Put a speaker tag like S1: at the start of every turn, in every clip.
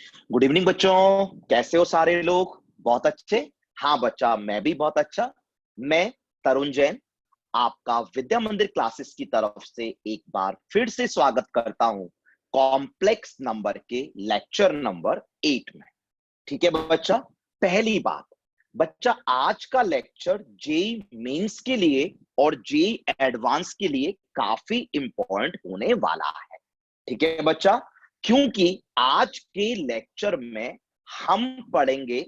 S1: Good evening बच्चों। कैसे हो सारे लोग? बहुत अच्छे। हाँ बच्चा, मैं भी बहुत अच्छा। मैं तरुण जैन आपका विद्या मंदिर क्लासेस की तरफ से एक बार फिर से स्वागत करता हूं कॉम्प्लेक्स नंबर के लेक्चर नंबर 8 में। ठीक है बच्चा। पहली बात बच्चा, आज का लेक्चर जेई मेंस के लिए और जेई एडवांस के लिए काफी इंपॉर्टेंट होने वाला है। ठीक है बच्चा, क्योंकि आज के लेक्चर में हम पढ़ेंगे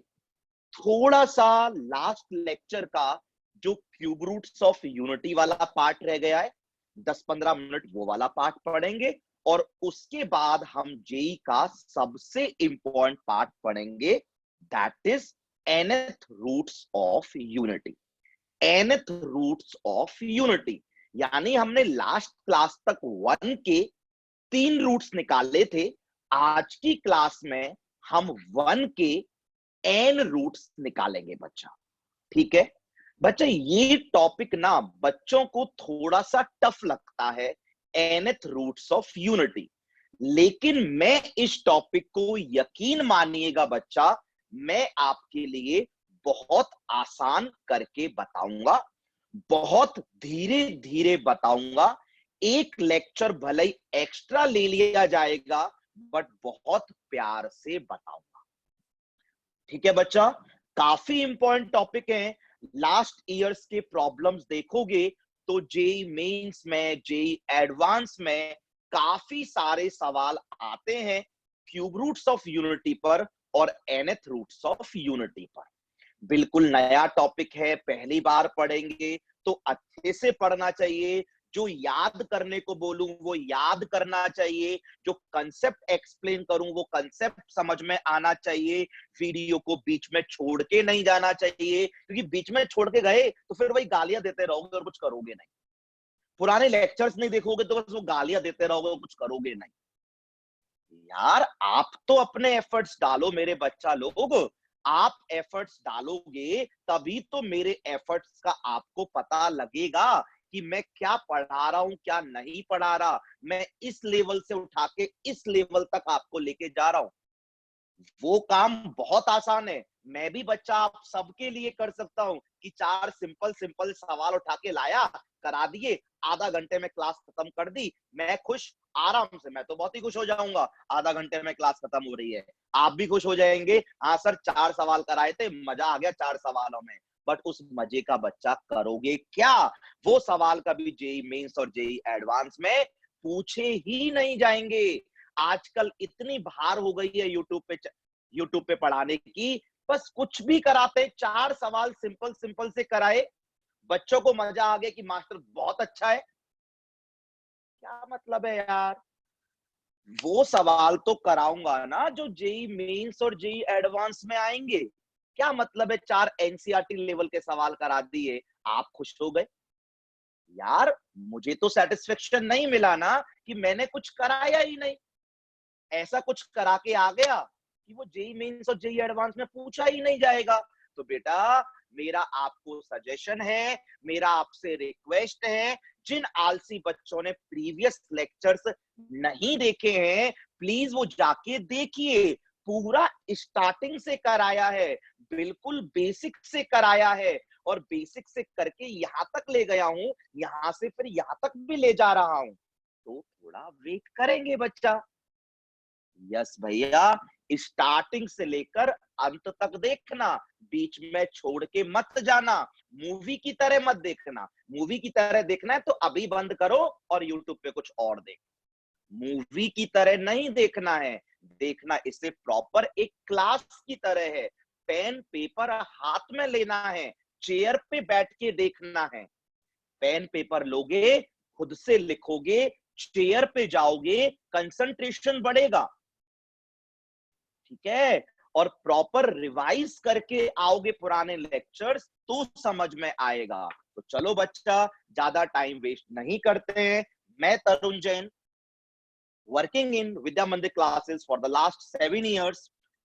S1: थोड़ा सा लास्ट लेक्चर का जो क्यूब रूट्स ऑफ यूनिटी वाला पार्ट रह गया है, 10-15 मिनट वो वाला पार्ट पढ़ेंगे और उसके बाद हम जेई का सबसे इंपॉर्टेंट पार्ट पढ़ेंगे, that is nth roots of unity. nth roots of unity यानी हमने लास्ट क्लास तक 1 के 3 रूट्स निकाले थे। आज की क्लास में हम 1 के n रूट्स निकालेंगे बच्चा। ठीक है बच्चा, ये टॉपिक ना बच्चों को थोड़ा सा टफ लगता है, nth रूट्स ऑफ यूनिटी, लेकिन मैं इस टॉपिक को यकीन मानिएगा बच्चा, मैं आपके लिए बहुत आसान करके बताऊंगा, बहुत धीरे धीरे बताऊंगा। एक लेक्चर भले ही एक्स्ट्रा ले लिया जाएगा बट बहुत प्यार से बताऊंगा। ठीक है बच्चा, काफी इंपॉर्टेंट टॉपिक है। लास्ट ईयर्स के प्रॉब्लम्स देखोगे तो जेई मेंस में, जेई एडवांस में काफी सारे सवाल आते हैं क्यूब रूट्स ऑफ यूनिटी पर और nth रूट्स ऑफ यूनिटी पर। बिल्कुल नया टॉपिक है, पहली बार पढ़ेंगे तो अच्छे से पढ़ना चाहिए। जो याद करने को बोलूं वो याद करना चाहिए, जो कंसेप्ट एक्सप्लेन करूं वो कंसेप्ट समझ में आना चाहिए। वीडियो को बीच में छोड़ के नहीं जाना चाहिए, क्योंकि बीच में छोड़ के गए तो फिर वही गालियां देते रहोगे और कुछ करोगे नहीं। पुराने लेक्चर्स नहीं देखोगे तो बस वो गालियां देते रहोगे और कुछ करोगे नहीं। यार आप तो अपने एफर्ट्स डालो मेरे बच्चा लोग, आप एफर्ट्स डालोगे तभी तो मेरे एफर्ट्स का आपको पता लगेगा कि मैं क्या पढ़ा रहा हूं, क्या नहीं पढ़ा रहा। मैं इस लेवल से उठा के इस लेवल तक आपको लेके जा रहा हूं। वो काम बहुत आसान है, मैं भी बच्चा आप सबके लिए कर सकता हूं कि 4 सिंपल सिंपल सवाल उठा के लाया, करा दिए, आधा घंटे में क्लास खत्म कर दी, मैं खुश, आराम से। मैं तो बहुत ही खुश हो जाऊंगा, आधा घंटे में क्लास खत्म हो रही है, आप भी खुश हो जाएंगे। हाँ सर 4 सवाल कराए थे, मजा आ गया 4 सवालों में, बट उस मजे का बच्चा करोगे क्या? वो सवाल कभी जेई मेंस और जेई एडवांस में पूछे ही नहीं जाएंगे। आजकल इतनी भार हो गई है यूट्यूब पे पढ़ाने की, बस कुछ भी कराते, 4 सवाल सिंपल सिंपल से कराए, बच्चों को मजा आ गया कि मास्टर बहुत अच्छा है। क्या मतलब है यार? वो सवाल तो कराऊंगा ना जो जेई मेंस और जेई एडवांस में आएंगे। क्या मतलब है 4 एनसीईआरटी लेवल के सवाल करा दिए, आप खुश हो गए? यार मुझे तो सेटिस्फेक्शन नहीं मिला ना कि मैंने कुछ कराया ही नहीं। ऐसा कुछ करा के आ गया कि वो जेई मेंस और जेई एडवांस में पूछा ही नहीं जाएगा। तो बेटा मेरा आपको सजेशन है, मेरा आपसे रिक्वेस्ट है, जिन आलसी बच्चों ने प्रीवियस लेक्चर्स नहीं देखे हैं प्लीज वो जाके देखिए। पूरा स्टार्टिंग से कराया है, बिल्कुल बेसिक से कराया है और बेसिक से करके यहां तक ले गया हूं, यहां से फिर यहां तक भी ले जा रहा हूं। तो थोड़ा वेट करेंगे बच्चा। यस भैया, स्टार्टिंग से लेकर अंत तक देखना, बीच में छोड़ के मत जाना। मूवी की तरह मत देखना, मूवी की तरह देखना है तो अभी बंद करो और यूट्यूब पे कुछ और देख। मूवी की तरह नहीं देखना है, देखना इसे प्रॉपर एक क्लास की तरह है। पेन पेपर हाथ में लेना है, चेयर पे बैठ के देखना है। पेन पेपर लोगे, खुद से लिखोगे, चेयर पे जाओगे, कंसंट्रेशन बढ़ेगा। ठीक है, और प्रॉपर रिवाइज करके आओगे पुराने लेक्चर्स तो समझ में आएगा। तो चलो बच्चा, ज्यादा टाइम वेस्ट नहीं करते हैं। मैं तरुण Jain, working in Vidya Mandir classes for the last 7 years,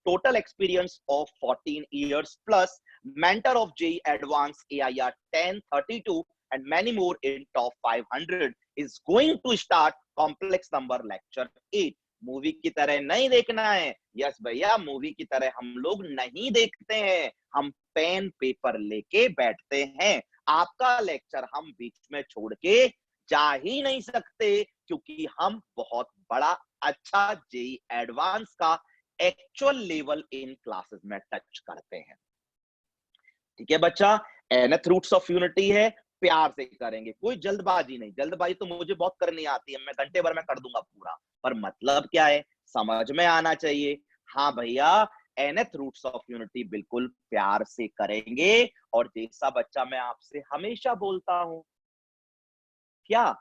S1: total experience of 14 years plus, mentor of JEE Advanced AIR 1032 and many more in top 500 is going to start complex number lecture 8. Movie की तरह नहीं देखना है। Yes भैया, movie की तरह हम लोग नहीं देखते हैं, हम पेन पेपर लेके बैठते हैं। आपका लेक्चर हम बीच में छोड़ के जा ही नहीं सकते, क्योंकि हम बहुत बड़ा अच्छा जेई एडवांस का एक्चुअल लेवल इन क्लासेस में टच करते हैं। ठीक है बच्चा, nth रूट्स ऑफ यूनिटी है, प्यार से करेंगे, कोई जल्दबाजी नहीं। जल्दबाजी तो मुझे बहुत करनी आती है, मैं घंटे भर में कर दूंगा पूरा, पर मतलब क्या है समझ में आना चाहिए। हाँ भैया, nth रूट्स ऑफ यूनिटी बिल्कुल प्यार से करेंगे। और जैसा बच्चा मैं आपसे हमेशा बोलता हूं, क्या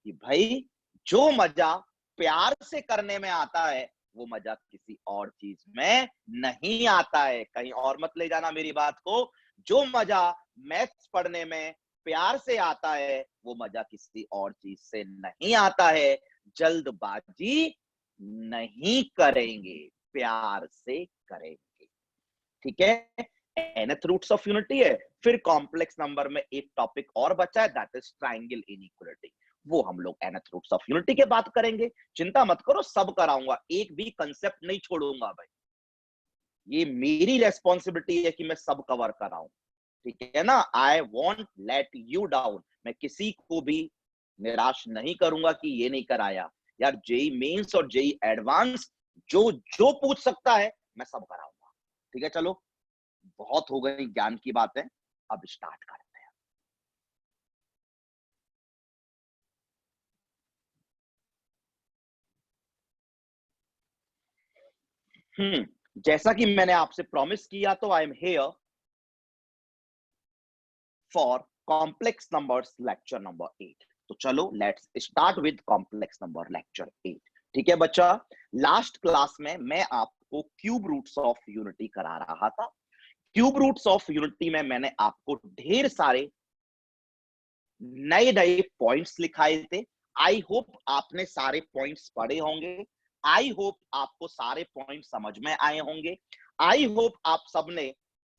S1: कि भाई जो मजा प्यार से करने में आता है, वो मजा किसी और चीज में नहीं आता है। कहीं और मत ले जाना मेरी बात को। जो मजा मैथ्स पढ़ने में प्यार से आता है, वो मजा किसी और चीज से नहीं आता है। जल्दबाजी नहीं करेंगे, प्यार से करेंगे। ठीक है, nth रूट्स ऑफ यूनिटी है। फिर कॉम्प्लेक्स नंबर में एक टॉपिक और बचा है, दैट इज ट्रायंगल इनइक्वालिटी। वो हम लोग nth रूट्स ऑफ यूनिटी के बात करेंगे। चिंता मत करो, सब कराऊंगा, एक भी कंसेप्ट नहीं छोड़ूंगा भाई। ये मेरी रेस्पॉन्सिबिलिटी है कि मैं सब कवर कराऊं। ठीक है ना, I won't let you down. मैं किसी को भी निराश नहीं करूंगा कि ये नहीं कराया। यार जेई मेंस और जेई एडवांस जो जो पूछ सकता है मैं सब कराऊंगा। ठीक है, चलो बहुत हो गई ज्ञान की बातें, अब स्टार्ट करते हैं। जैसा कि मैंने आपसे प्रॉमिस किया, तो I am here for complex numbers lecture number 8। तो चलो let's start with complex number lecture 8। ठीक है बच्चा, लास्ट क्लास में मैं आपको क्यूब रूट्स ऑफ यूनिटी करा रहा था। क्यूब रूट्स ऑफ यूनिटी में मैंने आपको ढेर सारे नए नए पॉइंट्स लिखाए थे। आई होप आपने सारे पॉइंट्स पढ़े होंगे। आई होप आपको सारे पॉइंट्स समझ में आए होंगे। आई होप आप सबने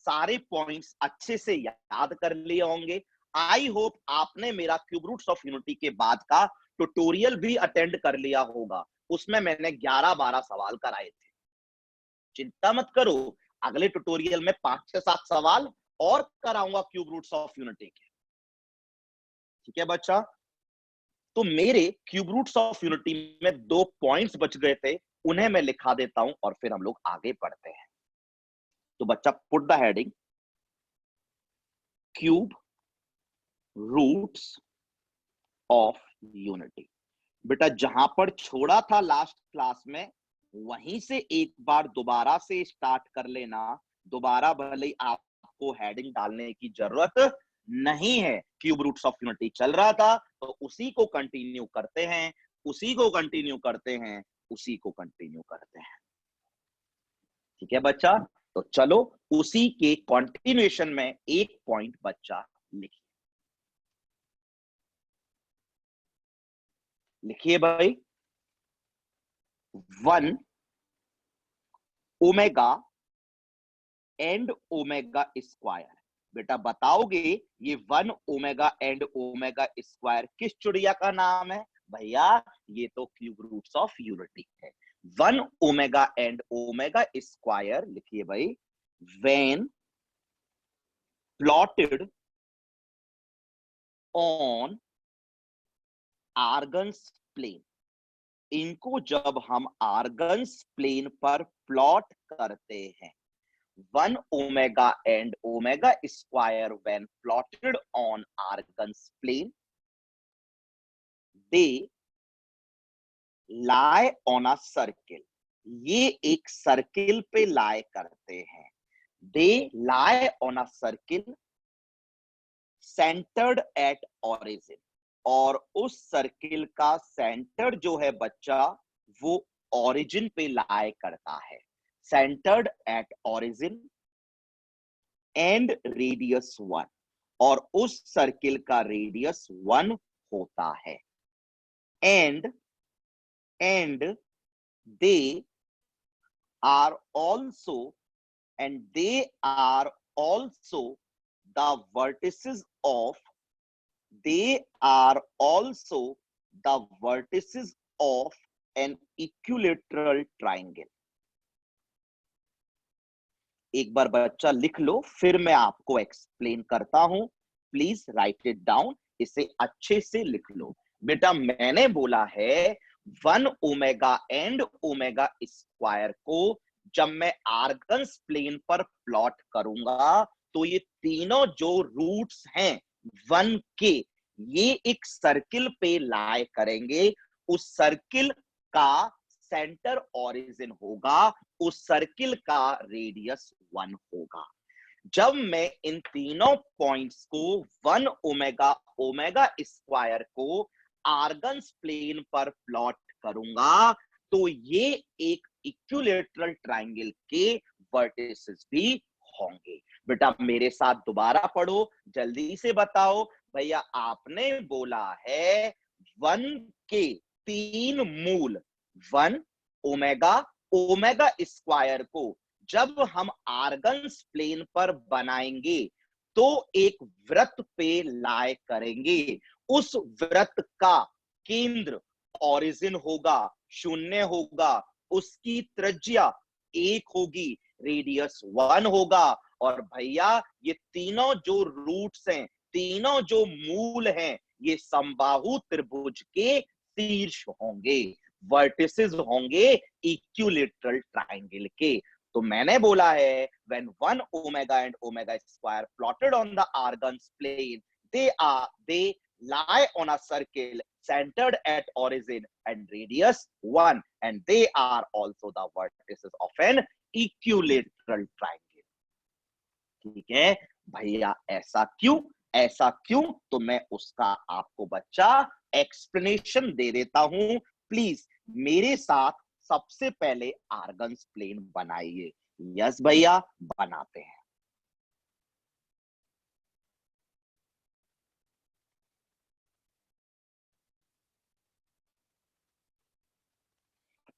S1: सारे पॉइंट्स अच्छे से याद कर लिए होंगे। आई होप आपने मेरा क्यूब रूट्स ऑफ यूनिटी के बाद का ट्यूटोरियल भी अटेंड कर लिया होगा। उसमें मैंने 11-12 सवाल कराए थे। चिंता मत करो, अगले ट्यूटोरियल में 5 से 7 सवाल और कराऊंगा क्यूब रूट्स ऑफ यूनिटी के। ठीक है बच्चा, तो मेरे क्यूब रूट्स ऑफ यूनिटी में 2 पॉइंट्स बच गए थे, उन्हें मैं लिखा देता हूं और फिर हम लोग आगे बढ़ते हैं। तो बच्चा put the heading cube roots of unity. बेटा जहां पर छोड़ा था लास्ट क्लास में, वहीं से एक बार दोबारा से स्टार्ट कर लेना। दोबारा भले ही आपको हेडिंग डालने की जरूरत नहीं है। क्यूब रूट्स ऑफ यूनिटी चल रहा था, तो उसी को कंटिन्यू करते हैं, उसी को कंटिन्यू करते हैं, उसी को कंटिन्यू करते हैं। ठीक है बच्चा, तो चलो उसी के कंटिन्यूएशन में एक पॉइंट बच्चा लिखिए। लिखिए भाई, 1 ओमेगा एंड ओमेगा स्क्वायर। बेटा बताओगे ये 1 ओमेगा एंड ओमेगा स्क्वायर किस चिड़िया का नाम है? भैया ये तो क्यूब रूट्स ऑफ यूनिटी है। 1 ओमेगा एंड ओमेगा स्क्वायर लिखिए भाई, when plotted on Argand's plane. इनको जब हम आर्गन्स प्लेन पर प्लॉट करते हैं, 1 omega and omega square when plotted on Argand's plane, they lie on a circle. ये एक सर्किल पे लाई करते हैं। They lie on a circle centered at origin. और उस सर्किल का सेंटर जो है बच्चा, वो ओरिजिन पे लाई करता है। Centred at origin and radius 1, और उस सर्किल का रेडियस 1 होता है। And they are also the vertices of they are also the vertices of an equilateral triangle. एक बार बच्चा लिख लो, फिर मैं आपको एक्सप्लेन करता हूं। प्लीज राइट इट डाउन, इसे अच्छे से लिख लो। बेटा मैंने बोला है 1 ओमेगा एंड ओमेगा स्क्वायर को जब मैं आर्गन्स प्लेन पर प्लॉट करूंगा तो ये तीनों जो रूट्स हैं 1 के, ये एक सर्किल पे लाए करेंगे। उस सर्किल का सेंटर ओरिजिन होगा, उस सर्किल का रेडियस 1 होगा। जब मैं इन तीनों पॉइंट्स को 1 ओमेगा ओमेगा स्क्वायर को आर्गन्स प्लेन पर प्लॉट करूंगा तो ये एक इक्विलेटरल ट्रायंगल के वर्टिसेस भी होंगे। बेटा मेरे साथ दोबारा पढ़ो, जल्दी से बताओ। भैया आपने बोला है 1 के 3 मूल 1 ओमेगा ओमेगा स्क्वायर को जब हम आर्गन्स प्लेन पर बनाएंगे तो एक वृत्त पे लाए करेंगे। उस वृत्त का केंद्र ओरिजिन होगा, 0 होगा, उसकी त्रिज्या 1 होगी, रेडियस 1 होगा। और भैया ये तीनों जो रूट्स हैं, तीनों जो मूल हैं, ये समबाहु त्रिभुज के शीर्ष होंगे, वर्टिसेस होंगे इक्विलेटरल ट्रायंगल के। तो मैंने बोला है when 1 omega and omega square plotted on the argons plane, they lie on a circle centered at origin and radius 1, and they are also the vertices of an equilateral triangle। ठीक है भैया, ऐसा क्यों? ऐसा क्यों? तो मैं उसका आपको बच्चा एक्सप्लेनेशन दे देता हूं। प्लीज मेरे साथ सबसे पहले आर्गन्स प्लेन बनाइए। यस भैया, बनाते हैं।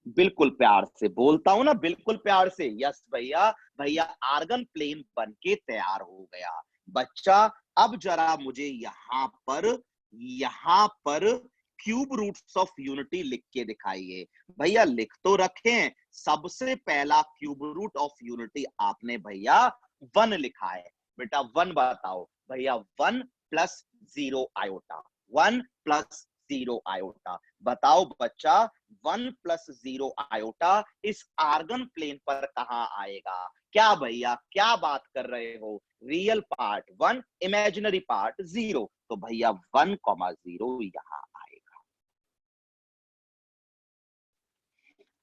S1: बिल्कुल प्यार से बोलता हूं ना, बिल्कुल प्यार से। यस भैया, भैया आर्गन प्लेन बन के तैयार हो गया। बच्चा अब जरा मुझे यहां पर क्यूब रूट्स ऑफ यूनिटी लिख के दिखाइए। भैया लिख तो रखें, सबसे पहला क्यूब रूट ऑफ यूनिटी आपने भैया 1 लिखा है। बेटा 1 बताओ भैया। 1 प्लस 0 आयोटा, 1 प्लस 0 आयोटा। बताओ बच्चा 1 प्लस 0 आयोटा इस आर्गन प्लेन पर कहां आएगा? क्या भैया क्या बात कर रहे हो? Real part 1, imaginary part 0। तो भैया 1,0 यहां आएगा।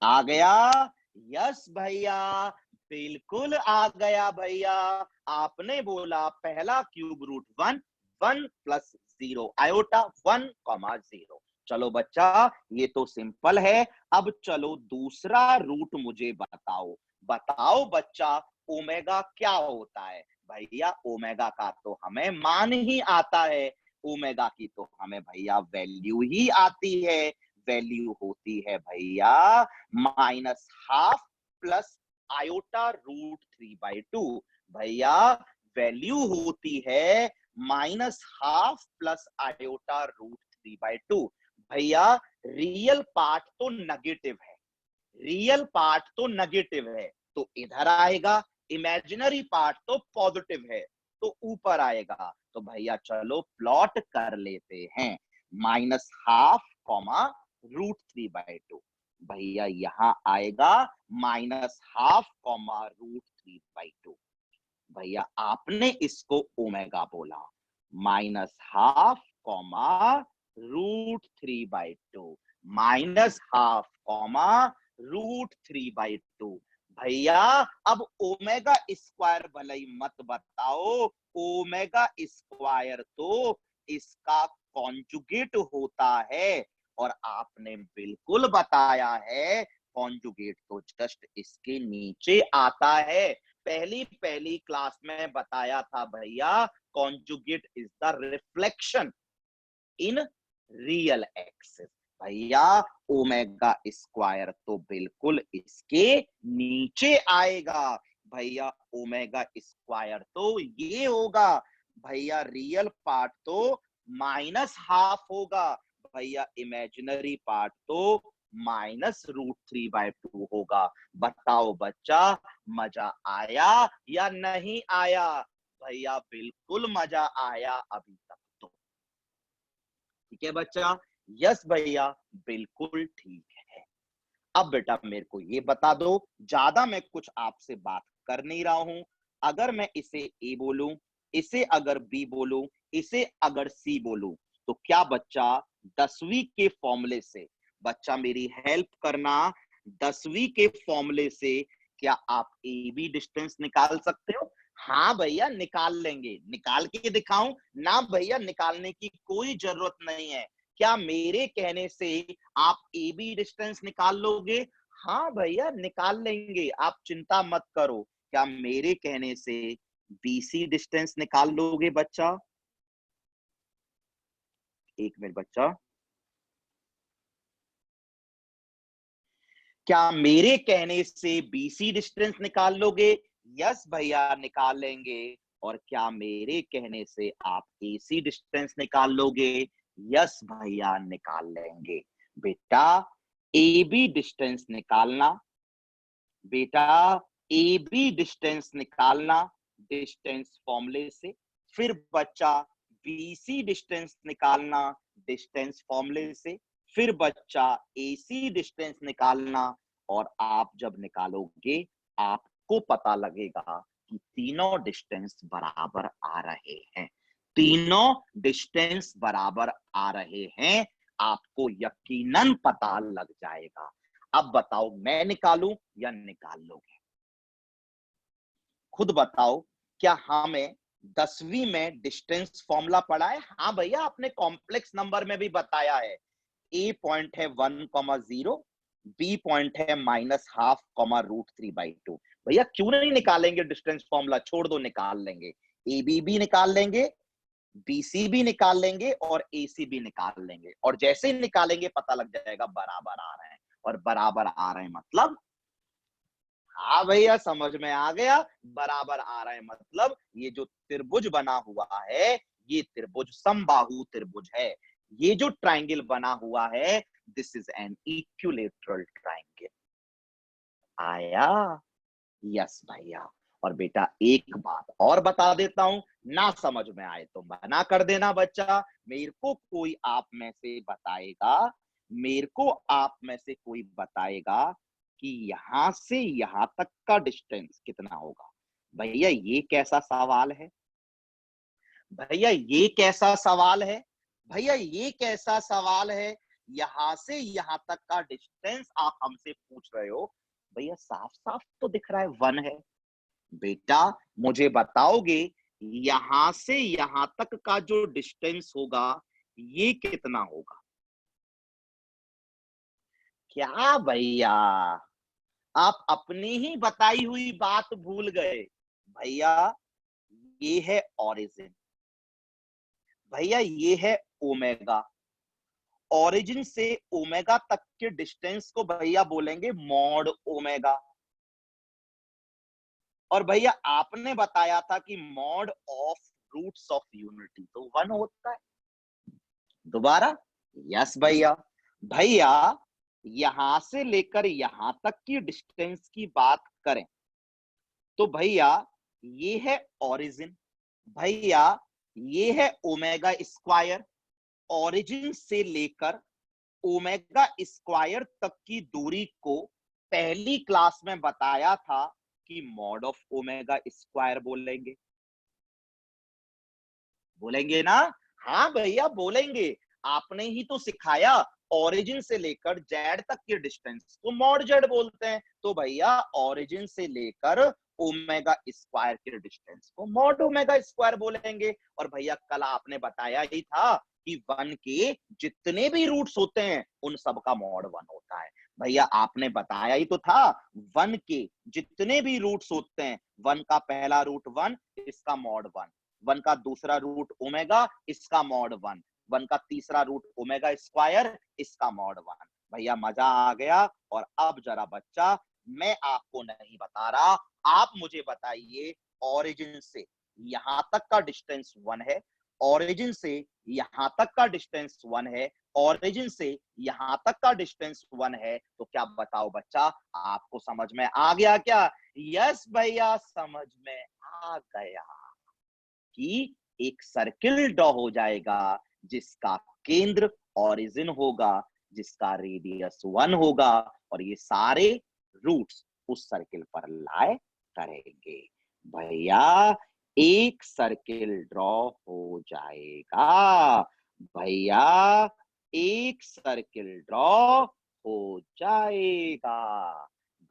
S1: आ गया? यस भैया, बिल्कुल आ गया भैया। आपने बोला पहला क्यूब रूट 1, 1 प्लस 0 आयोटा, 1,0। चलो बच्चा ये तो सिंपल है। अब चलो दूसरा रूट मुझे बताओ। बताओ बच्चा ओमेगा क्या होता है? भैया ओमेगा का तो हमें मान ही आता है, ओमेगा की तो हमें भैया वैल्यू ही आती है। वैल्यू होती है भैया -12 प्लस आयोटा √3/2। भैया वैल्यू होती है -12 प्लस आयोटा √3/2। भैया रियल पार्ट तो नेगेटिव है, रियल पार्ट तो नेगेटिव है तो इधर आएगा, इमेजिनरी पार्ट तो पॉजिटिव है तो ऊपर आएगा। तो भैया चलो प्लॉट कर लेते हैं। -12 √3/2। भैया यहां आएगा -12 √3/2। भैया आपने इसको ओमेगा बोला, -12 √3/2, -12 √3/2। भैया अब ओमेगा स्क्वायर भले ही मत बताओ, ओमेगा स्क्वायर तो इसका कॉन्जुगेट होता है। और आपने बिल्कुल बताया है कॉन्जुगेट तो जस्ट इसके नीचे आता है। पहली पहली क्लास में बताया था भैया, conjugate is the reflection in real axis. भैया ओमेगा स्क्वायर तो बिल्कुल इसके नीचे आएगा। भैया ओमेगा स्क्वायर तो ये होगा। भैया रियल पार्ट तो -12 होगा। भैया इमेजिनरी पार्ट तो -√3/2 होगा। बताओ बच्चा, मजा आया या नहीं आया? भैया बिल्कुल मजा आया अभी तक तो। ठीक है बच्चा? यस भैया, बिल्कुल ठीक है। अब बेटा मेरे को ये बता दो, ज्यादा मैं कुछ आपसे बात कर नहीं रहा हूं। अगर मैं इसे ए बोलूं, इसे अगर बी बोलूं, इसे अगर सी बोलूं, तो क्या बच्चा 10वीं के फॉर्मूले से, बच्चा मेरी हेल्प करना, 10वीं के फॉर्मूले से क्या आप ए बी डिस्टेंस निकाल सकते हो? हाँ भैया निकाल लेंगे। निकाल के दिखाऊं? ना भैया, निकालने की कोई जरूरत नहीं है। क्या मेरे कहने से आप ए बी डिस्टेंस निकाल लोगे? हाँ भैया निकाल लेंगे, आप चिंता मत करो। क्या मेरे कहने से बीसी डिस्टेंस निकाल लोगे बच्चा? एक मिनट बच्चा, क्या मेरे कहने से बीसी डिस्टेंस निकाल लोगे? यस भैया निकाल लेंगे। और क्या मेरे कहने से आप एसी डिस्टेंस निकाल लोगे? यस भैया निकाल लेंगे। बेटा ए बी डिस्टेंस निकालना, बेटा ए बी डिस्टेंस निकालना डिस्टेंस फॉर्मूले से, फिर बच्चा बीसी डिस्टेंस निकालना डिस्टेंस फॉर्मूले से, फिर बच्चा एसी डिस्टेंस निकालना। और आप जब निकालोगे आपको पता लगेगा कि तीनों डिस्टेंस बराबर आ रहे हैं। तीनों डिस्टेंस बराबर आ रहे हैं, आपको यकीनन पता लग जाएगा। अब बताओ मैं निकालूं या निकाल लोगे? खुद बताओ। क्या हमें 10वीं में डिस्टेंस फॉर्मूला पढ़ा है? हाँ भैया, आपने कॉम्प्लेक्स नंबर में भी बताया है। ए पॉइंट है 1,0, बी पॉइंट है -12, √3/2। भैया क्यों नहीं निकालेंगे डिस्टेंस फॉर्मूला? छोड़ दो, निकाल लेंगे। ए बी भी निकाल लेंगे, बीसी भी निकाल लेंगे और एसी भी निकाल लेंगे। और जैसे ही निकालेंगे पता लग जाएगा बराबर आ रहे हैं। और बराबर आ रहे हैं मतलब, हाँ भैया समझ में आ गया। बराबर आ रहे हैं मतलब ये जो त्रिभुज बना हुआ है, ये त्रिभुज समबाहु त्रिभुज है। ये जो ट्राइंगल बना हुआ है, this is an equilateral triangle. आया? यस भैया। और बेटा एक बात और बता देता हूं, ना समझ में आए तो मना कर देना बच्चा। मेरे को कोई आप में से बताएगा, मेरे को आप में से कोई बताएगा कि यहां से यहां तक का डिस्टेंस कितना होगा? भैया ये कैसा सवाल है? भैया ये कैसा सवाल है? भैया ये कैसा सवाल है? यहां से यहां तक का डिस्टेंस आप हमसे पूछ रहे हो? भैया साफ साफ तो दिख रहा है 1 है। बेटा मुझे बताओगे यहां से यहां तक का जो डिस्टेंस होगा ये कितना होगा? क्या भैया, आप अपनी ही बताई हुई बात भूल गए। भैया ये है ओरिजिन, भैया ये है ओमेगा। ओरिजिन से ओमेगा तक के डिस्टेंस को भैया बोलेंगे मॉड ओमेगा। और भैया आपने बताया था कि mod of roots of unity तो 1 होता है। दोबारा? यस भैया। भैया यहां से लेकर यहां तक की डिस्टेंस की बात करें तो भैया ये है ओरिजिन, भैया ये है ओमेगा स्क्वायर। ओरिजिन से लेकर ओमेगा स्क्वायर तक की दूरी को पहली क्लास में बताया था कि मॉड ऑफ ओमेगा स्क्वायर बोलेंगे। बोलेंगे ना? हाँ भैया बोलेंगे। आपने ही तो सिखाया, ओरिजिन से लेकर जेड तक के डिस्टेंस को मॉड जेड बोलते हैं। तो भैया ओरिजिन से लेकर ओमेगा स्क्वायर के डिस्टेंस को मॉड ओमेगा स्क्वायर बोलेंगे। और भैया कल आपने बताया ही था कि 1 के जितने भी रूट्स होते हैं उन सब का मॉड 1 होता है। भैया आपने बताया ही तो था, 1 के जितने भी रूट्स होते हैं, 1 का पहला रूट 1, इसका मॉड 1, 1 का दूसरा रूट ओमेगा, इसका मॉड 1, 1 का तीसरा रूट ओमेगा स्क्वायर, इसका मॉड 1। भैया मजा आ गया। और अब जरा बच्चा, मैं आपको नहीं बता रहा, आप मुझे बताइए ओरिजिन से यहां तक का डिस्टेंस 1 है, ओरिजिन से यहां तक का डिस्टेंस 1 है, ओरिजिन से यहां तक का डिस्टेंस 1 है, तो क्या बताओ बच्चा, आपको समझ में आ गया क्या? यस भैया, समझ में आ गया कि एक सर्किल ड्रॉ हो जाएगा जिसका केंद्र ओरिजिन होगा, जिसका रेडियस 1 होगा, और ये सारे रूट्स उस सर्किल पर लाए करेंगे। भैया एक सर्किल ड्रॉ हो जाएगा, भैया एक सर्किल ड्रॉ हो जाएगा,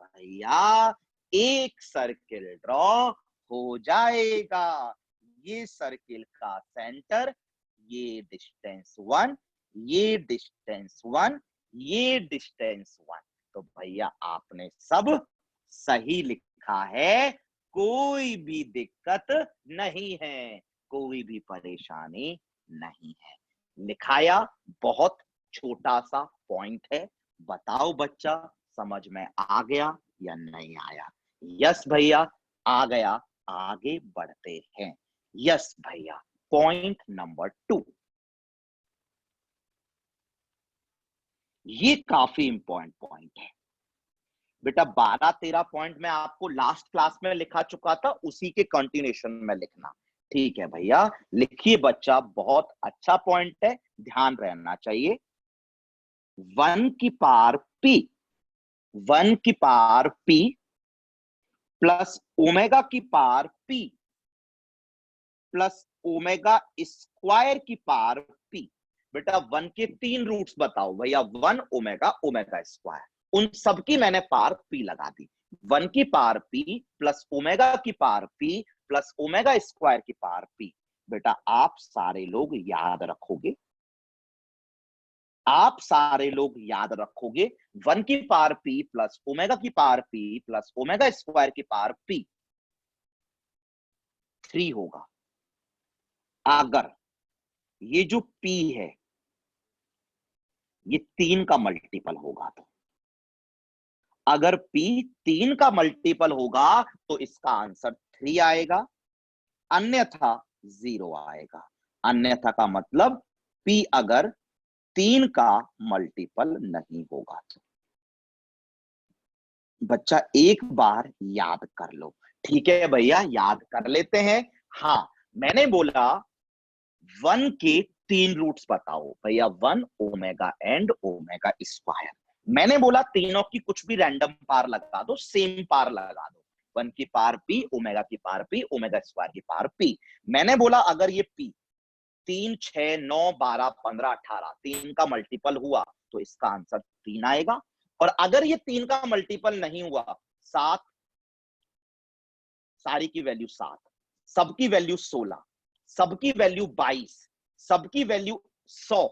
S1: भैया एक सर्किल ड्रॉ हो जाएगा। ये सर्किल का सेंटर, ये डिस्टेंस 1, ये डिस्टेंस 1, ये डिस्टेंस 1। तो भैया आपने सब सही लिखा है, कोई भी दिक्कत नहीं है, कोई भी परेशानी नहीं है। लिखाया बहुत छोटा सा पॉइंट है। बताओ बच्चा, समझ में आ गया या नहीं आया? यस भैया, आ गया। आगे बढ़ते हैं। यस भैया, पॉइंट नंबर 2, ये काफी इंपॉर्टेंट पॉइंट है बेटा। 12-13 पॉइंट मैं आपको लास्ट क्लास में लिखा चुका था, उसी के कंटिन्यूएशन में लिखना। ठीक है भैया, लिखिए बच्चा, बहुत अच्छा पॉइंट है, ध्यान रहना चाहिए। 1 की पावर p, 1 की पावर p प्लस ओमेगा की power p plus omega square की पावर p। बेटा 1 के 3 रूट्स बताओ भैया, 1 ओमेगा ओमेगा स्क्वायर, उन सबकी मैंने पावर p लगा दी। 1 की पावर p प्लस ओमेगा की power p plus omega square की पावर p। बेटा आप सारे लोग याद रखोगे, आप सारे लोग याद रखोगे, 1 की पावर p प्लस ओमेगा की power p plus omega square की पावर p 3 होगा। अगर ये जो p है ये 3 का मल्टीपल होगा, तो अगर p 3 का मल्टीपल होगा तो इसका आंसर 3 आएगा, अन्यथा 0 आएगा। अन्यथा का मतलब p अगर 3 का मल्टीपल नहीं होगा तो। बच्चा एक बार याद कर लो। ठीक है भैया, याद कर लेते हैं। हाँ, मैंने बोला 1 के 3 रूट्स बताओ भैया, 1 ओमेगा एंड ओमेगा स्क्वायर। मैंने बोला तीनों की कुछ भी रैंडम पार लगा दो, सेम पार लगा दो। 1 की पार p, ओमेगा की पार p, ओमेगा स्क्वायर की पार p। मैंने बोला अगर ये p 3, 6, 9, 12, 15, 18 3 का मल्टीपल हुआ तो इसका आंसर 3 आएगा। और अगर ये 3 का मल्टीपल नहीं हुआ, 7, सारी की वैल्यू 7, सबकी वैल्यू 16, सबकी वैल्यू 22, सबकी वैल्यू 100,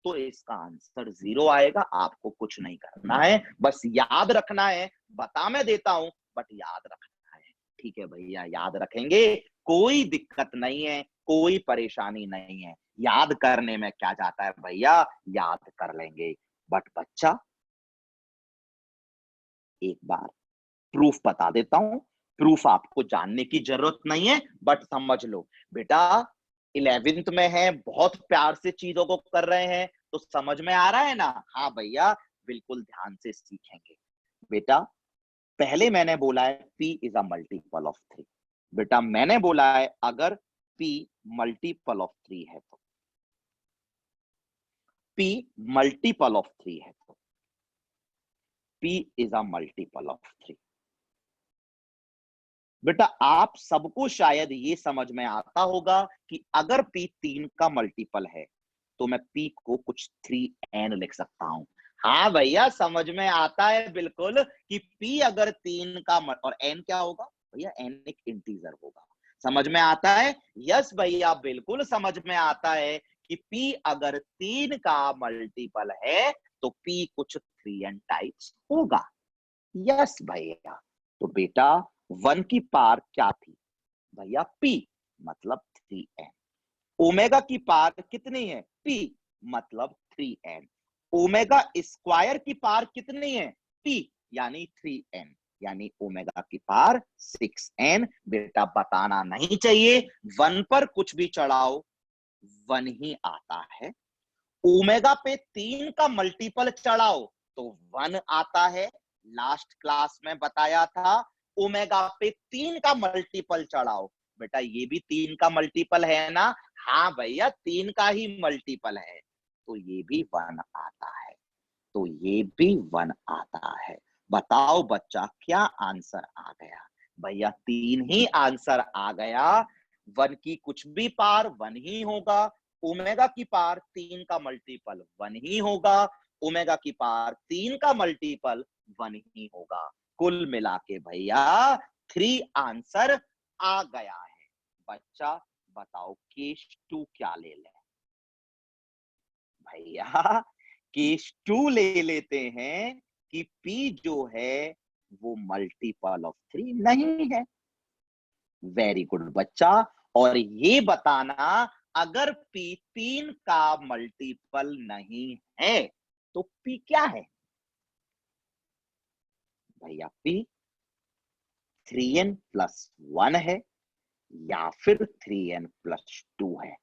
S1: तो इसका आंसर 0 आएगा। आपको कुछ नहीं करना है, बस याद रखना है। बता मैं देता हूं, बट याद रखना है। ठीक है भैया, याद रखेंगे, कोई दिक्कत नहीं है, कोई परेशानी नहीं है। याद करने में क्या जाता है भैया, याद कर लेंगे। बट बच्चा एक बार प्रूफ बता देता हूं। प्रूफ आपको जानने की जरूरत नहीं है, बट समझ लो बेटा, 11th में है, बहुत प्यार से चीजों को कर रहे हैं, तो समझ में आ रहा है ना? हाँ भैया, बिल्कुल ध्यान से सीखेंगे। बेटा पहले मैंने बोला है p is a multiple of 3। बेटा मैंने बोला है अगर p मल्टीपल ऑफ 3 है तो, p मल्टीपल ऑफ 3 है तो p is a multiple of 3। बेटा आप सबको शायद ये समझ में आता होगा कि अगर p 3 का मल्टीपल है तो मैं p को कुछ 3n लिख सकता हूं। हाँ भैया, समझ में आता है बिल्कुल कि p अगर 3 का और n क्या होगा भैया, n एक इंटीजर होगा। समझ में आता है? यस भैया, बिल्कुल समझ में आता है कि p अगर 3 का मल्टीपल है तो p कुछ 3n टाइप्स होगा। यस भैया, तो बेटा 1 की पावर क्या थी भैया, p मतलब 3n। ओमेगा की पावर कितनी है, p मतलब 3n। ओमेगा स्क्वायर की पावर कितनी है, p यानी 3n, यानी ओमेगा की पावर 6n। बेटा बताना नहीं चाहिए, 1 पर कुछ भी चढ़ाओ वन ही आता है। ओमेगा पे 3 का मल्टीपल चढ़ाओ तो 1 आता है। लास्ट क्लास में बताया था ओमेगा पे 3 का मल्टीपल चढ़ाओ, बेटा ये भी 3 का मल्टीपल है ना? हाँ भैया 3 का ही मल्टीपल है, तो ये भी 1 आता है, तो ये भी 1 आता है। बताओ बच्चा क्या आंसर आ गया? भैया 3 ही आंसर आ गया। 1 की कुछ भी पार 1 ही होगा, ओमेगा की पार 3 का मल्टीपल 1 ही होगा, ओमेगा की पार 3 का मल्टीपल 1 ही होगा। कुल मिला के भैया 3 आंसर आ गया है। बच्चा बताओ केस 2 क्या ले लें? भैया केस 2 ले लेते हैं कि P जो है वो मल्टीपल ऑफ 3 नहीं है। वेरी गुड बच्चा। और ये बताना अगर P 3 का मल्टीपल नहीं है तो P क्या है? भैया P 3n प्लस 1 है या फिर 3n प्लस 2 है।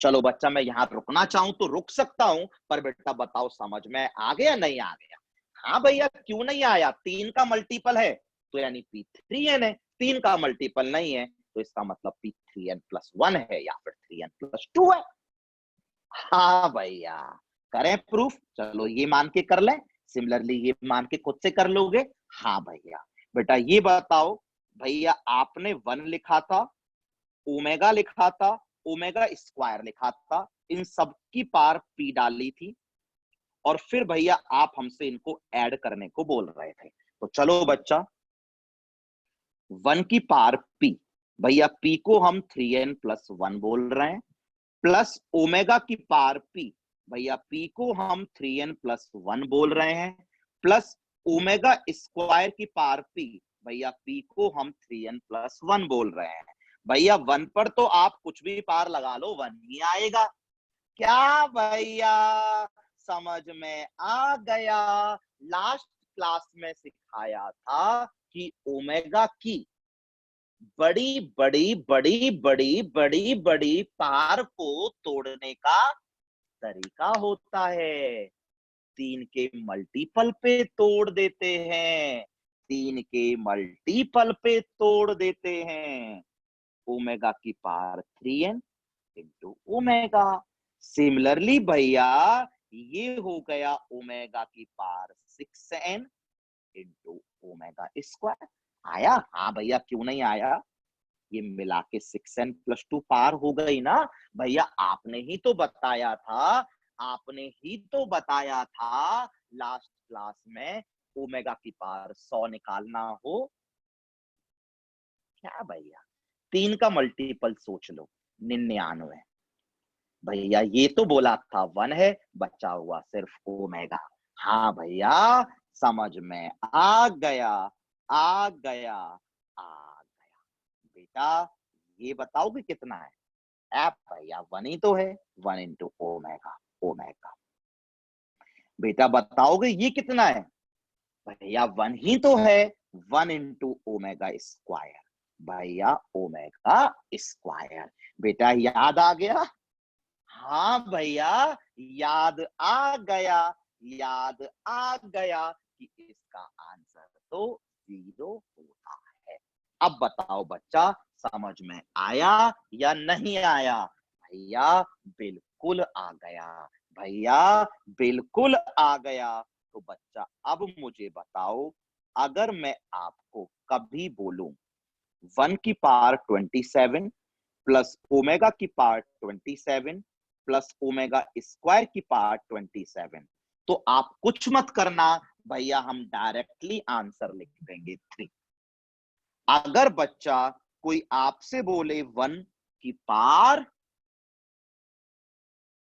S1: चलो बच्चा मैं यहां रुकना चाहूं तो रुक सकता हूं, पर बेटा बताओ समझ में आ गया नहीं आ गया? हाँ भैया क्यों नहीं आया? 3 का मल्टीपल है तो यानी P 3n है, 3 का मल्टीपल नहीं है तो इसका मतलब P 3n प्लस 1 है या फिर 3n प्लस 2 है। हाँ भैया करें प्रूफ? चलो ये मान के कर लें, सिमिलरली ये मान के खुद से कर लोगे? हाँ भैया। बेटा ये बताओ, भैया आपने 1 लिखा था, ओमेगा लिखा था, ओमेगा स्क्वायर लिखा था, इन सब की पार P डाली थी और फिर भैया आप हमसे इनको ऐड करने को बोल रहे थे। तो चलो बच्चा 1 की पार P, भैया P को हम 3n प्लस 1 बोल रहे हैं, प्लस ओमेगा की पार P, भैया P को हम 3n प्लस 1 बोल रहे हैं, प्लस ओमेगा स्क्वायर की पार P, भैया P को हम 3n प्लस 1 बोल रहे हैं। भैया 1 पर तो आप कुछ भी पार लगा लो 1 ही आएगा। क्या भैया समझ में आ गया? लास्ट क्लास में सिखाया था कि ओमेगा की बड़ी बड़ी बड़ी बड़ी बड़ी बड़ी पार को तोड़ने का तरीका होता है। 3 के मल्टीपल पे तोड़ देते हैं, 3 के मल्टीपल पे तोड़ देते हैं। ओमेगा की power 3n into omega. Similarly भैया ये हो गया ओमेगा की power 6n into omega square. आया? हाँ भैया क्यों नहीं आया? ये मिला के 6n प्लस 2 पार हो गई ना भैया। आपने ही तो बताया था, आपने ही तो बताया था लास्ट क्लास में ओमेगा की पावर 100 निकालना हो। क्या भैया 3 का मल्टीपल सोच लो 99। भैया ये तो बोला था 1 है, बचा हुआ सिर्फ ओमेगा। हाँ भैया समझ में आ गया, आ गया, आ गया। बेटा ये बताओगे कितना है? ऐप भैया 1 ही तो है, 1 इंटू ओमेगा। ओमेगा बेटा बताओगे ये कितना है? भैया 1 ही तो है, 1 इंटू ओमेगा स्क्वायर। भैया ओमेगा स्क्वायर। बेटा याद आ गया? हाँ भैया याद आ गया, याद आ गया कि इसका आंसर तो 0 होता है। अब बताओ बच्चा समझ में आया या नहीं आया? भैया बिल्कुल आ गया, भैया बिल्कुल आ गया। तो बच्चा अब मुझे बताओ, अगर मैं आपको कभी बोलूं 1 की पावर 27 प्लस ओमेगा की पावर 27 प्लस ओमेगा स्क्वायर की पावर 27, तो आप कुछ मत करना भैया, हम डायरेक्टली आंसर लिख देंगे 3। अगर बच्चा कोई आपसे बोले 1 की पावर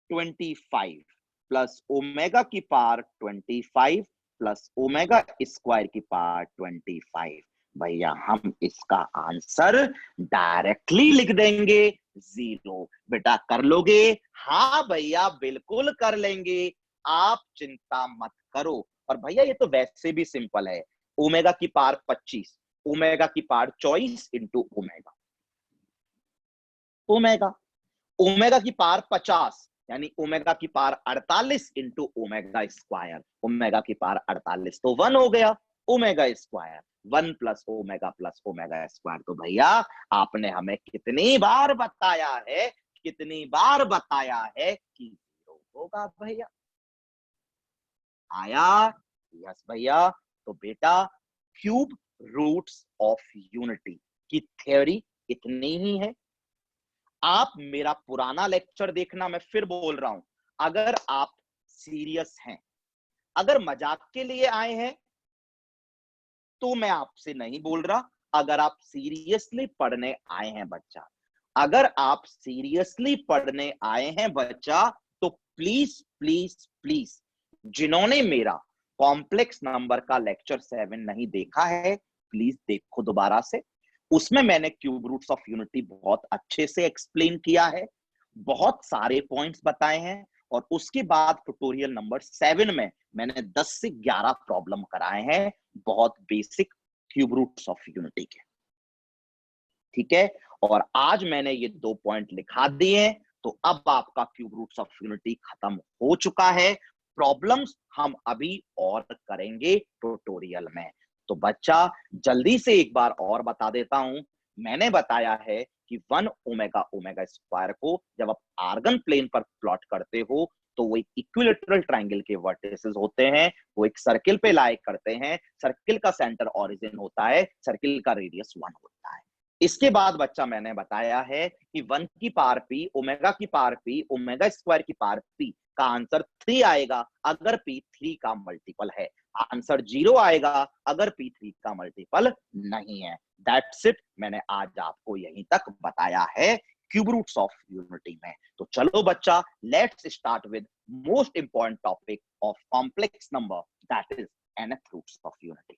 S1: 25 प्लस ओमेगा की पावर 25 प्लस ओमेगा स्क्वायर की पावर 25, भैया हम इसका आंसर डायरेक्टली लिख देंगे 0। बेटा कर लोगे? हाँ भैया बिल्कुल कर लेंगे, आप चिंता मत करो। और भैया ये तो वैसे भी सिंपल है, ओमेगा की पावर 25, ओमेगा की power 24 into omega. Omega omega की पावर 50 यानी ओमेगा की power 48 into omega square, omega की पावर 48 तो 1 हो गया omega square, 1 plus omega square. तो भैया आपने हमें कितनी बार बताया है, कितनी बार बताया है कि 0 होगा भैया? आया? यस भैया। तो बेटा क्यूब रूट्स ऑफ यूनिटी की थ्योरी इतनी ही है। आप मेरा पुराना लेक्चर देखना, मैं फिर बोल रहा हूं, अगर आप सीरियस हैं, अगर मजाक के लिए आए हैं तो मैं आपसे नहीं बोल रहा, अगर आप सीरियसली पढ़ने आए हैं बच्चा, अगर आप सीरियसली पढ़ने आए हैं बच्चा, तो प्लीज प्लीज प्लीज, जिन्होंने मेरा कॉम्प्लेक्स नंबर का लेक्चर 7 नहीं देखा है, प्लीज देखो दोबारा से। उसमें मैंने क्यूब रूट्स ऑफ यूनिटी बहुत अच्छे से एक्सप्लेन किया है, बहुत सारे पॉइंट्स बताए हैं, और उसके बाद ट्यूटोरियल नंबर 7 में मैंने 10 से 11 प्रॉब्लम कराए हैं, बहुत basic cube roots of unity के। ठीक है, और आज मैंने ये 2 पॉइंट लिखा दिए हैं, तो अब आपका क्यूब रूट्स ऑफ यूनिटी खत्म हो चुका है। प्रॉब्लम्स हम अभी और करेंगे ट्यूटोरियल में। तो बच्चा जल्दी से एक बार और बता देता हूं, मैंने बताया है कि 1 ओमेगा ओमेगा स्क्वायर को जब आप आर्गन प्लेन पर प्लॉट करते हो तो वो एक इक्विलेटरल ट्रायंगल के वर्टिसेस होते हैं, वो एक सर्किल पे लाई करते हैं, सर्किल का सेंटर ओरिजिन होता है, सर्किल का रेडियस 1 होता है। इसके बाद बच्चा मैंने बताया है कि 1 की पावर पी, ओमेगा की पावर पी, ओमेगा स्क्वायर की पावर पी का आंसर 3 आएगा अगर पी 3 का मल्टीपल है, आंसर 0 आएगा अगर पी 3 का मल्टीपल नहीं है। दैट्स इट, मैंने आज आपको यहीं तक बताया है क्यूब रूट्स ऑफ यूनिटी में। तो चलो बच्चा, let's start with most important topic of complex number, that is nth roots of unity.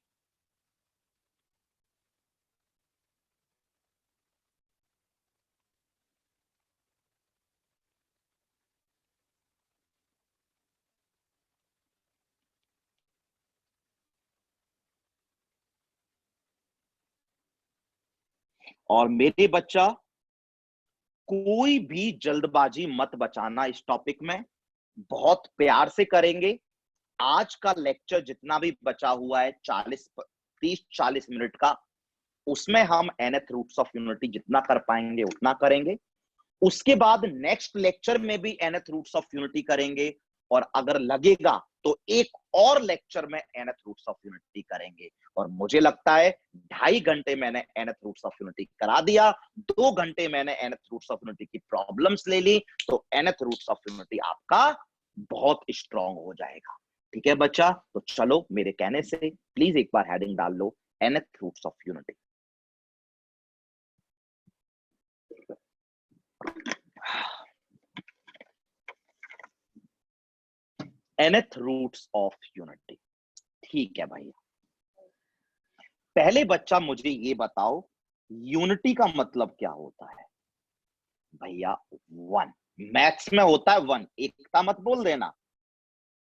S1: और मेरे बच्चा कोई भी जल्दबाजी मत बचाना इस टॉपिक में, बहुत प्यार से करेंगे। आज का लेक्चर जितना भी बचा हुआ है 30-40 मिनट का, उसमें हम nth रूट्स ऑफ यूनिटी जितना कर पाएंगे उतना करेंगे। उसके बाद नेक्स्ट लेक्चर में भी nth रूट्स ऑफ यूनिटी करेंगे, और अगर लगेगा तो एक और लेक्चर में nth रूट्स ऑफ यूनिटी करेंगे। और मुझे लगता है 2.5 घंटे मैंने nth रूट्स ऑफ यूनिटी करा दिया, 2 घंटे मैंने nth रूट्स ऑफ यूनिटी की प्रॉब्लम्स ले ली, तो nth रूट्स ऑफ यूनिटी आपका बहुत स्ट्रांग हो जाएगा। ठीक है बच्चा, तो चलो मेरे कहने से प्लीज एक बार हेडिंग डाल लो, nth roots of unity. nth roots of unity. ठीक है भैया, पहले बच्चा मुझे ये बताओ यूनिटी का मतलब क्या होता है? भैया 1, मैथ्स में होता है 1, एकता मत बोल देना।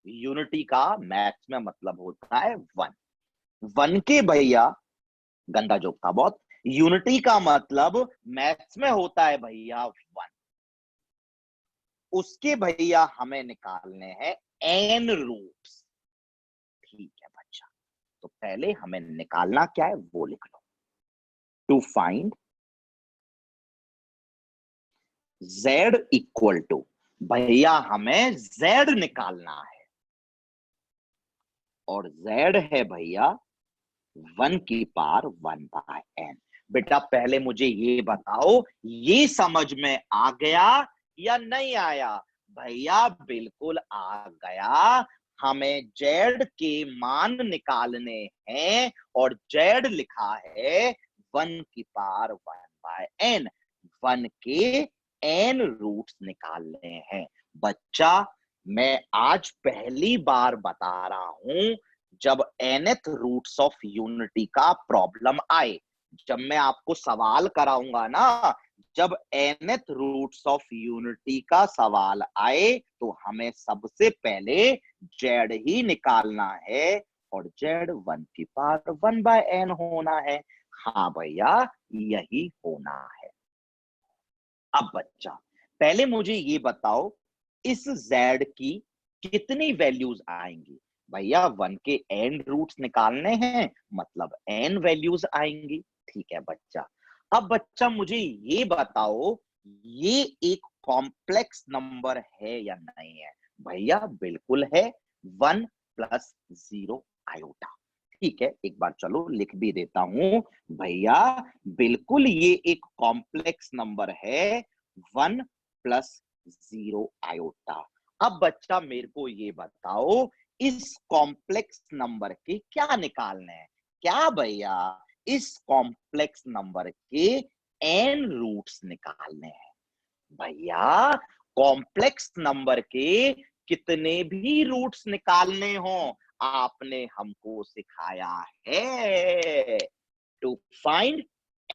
S1: यूनिटी का मैथ्स में मतलब होता है 1। 1 के भैया, गंदा जोक था बहुत, यूनिटी का मतलब मैथ्स में होता है भैया 1। उसके भैया हमें निकालने हैं n रूट्स। ठीक है बच्चा, तो पहले हमें निकालना क्या है वो लिख लो। To find z equal to, भैया हमें z निकालना है, और z है भैया 1 की पावर 1/n। बेटा पहले मुझे ये बताओ, ये समझ में आ गया या नहीं आया? भैया बिल्कुल आ गया। हमें z के मान निकालने हैं, और z लिखा है 1 की पावर 1/n, 1 के n रूट्स निकालने हैं। बच्चा मैं आज पहली बार बता रहा हूं, जब nth रूट्स ऑफ यूनिटी का प्रॉब्लम आए, जब मैं आपको सवाल कराऊंगा ना, जब nth रूट्स ऑफ यूनिटी का सवाल आए, तो हमें सबसे पहले z ही निकालना है, और z 1 की पावर 1/n होना है। हाँ भैया, यही होना है। अब बच्चा पहले मुझे ये बताओ, इस z की कितनी वैल्यूज आएंगी? भैया 1 के n रूट्स निकालने हैं, मतलब n वैल्यूज आएंगी। ठीक है बच्चा। अब बच्चा मुझे ये बताओ, ये एक कॉम्प्लेक्स नंबर है या नहीं है? भैया बिल्कुल है, 1 प्लस 0 आयोटा। ठीक है, एक बार चलो लिख भी देता हूं। भैया बिल्कुल ये एक कॉम्प्लेक्स नंबर है, 1 प्लस 0 आयोटा। अब बच्चा मेरे को ये बताओ, इस कॉम्प्लेक्स नंबर के क्या निकालने हैं? क्या भैया, इस कॉम्प्लेक्स नंबर के n रूट्स निकालने हैं। भैया कॉम्प्लेक्स नंबर के कितने भी रूट्स निकालने हो, आपने हमको सिखाया है, to find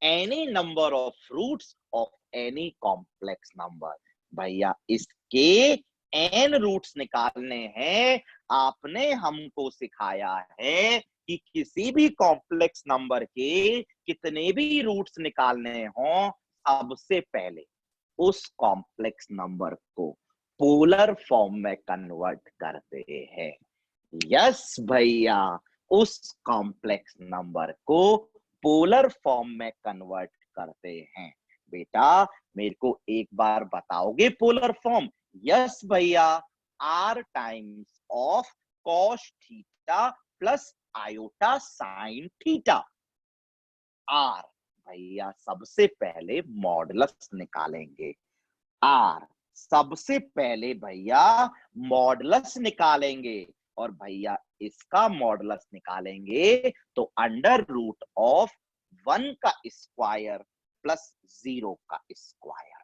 S1: any number of roots of any complex number. भैया इसके n रूट्स निकालने हैं, आपने हमको सिखाया है कि किसी भी कॉम्प्लेक्स नंबर के कितने भी रूट्स निकालने हो, सबसे पहले उस कॉम्प्लेक्स नंबर को पोलर फॉर्म में कन्वर्ट करते हैं। यस भैया, उस कॉम्प्लेक्स नंबर को पोलर फॉर्म में कन्वर्ट करते हैं। बेटा मेरे को एक बार बताओगे पोलर फॉर्म? यस भैया, r times of cos theta plus iota sine theta. r, भैया सबसे पहले मॉडुलस निकालेंगे। r, सबसे पहले भैया मॉडुलस निकालेंगे, और भैया इसका मॉडुलस निकालेंगे तो अंडर रूट ऑफ 1 का स्क्वायर प्लस 0 का स्क्वायर।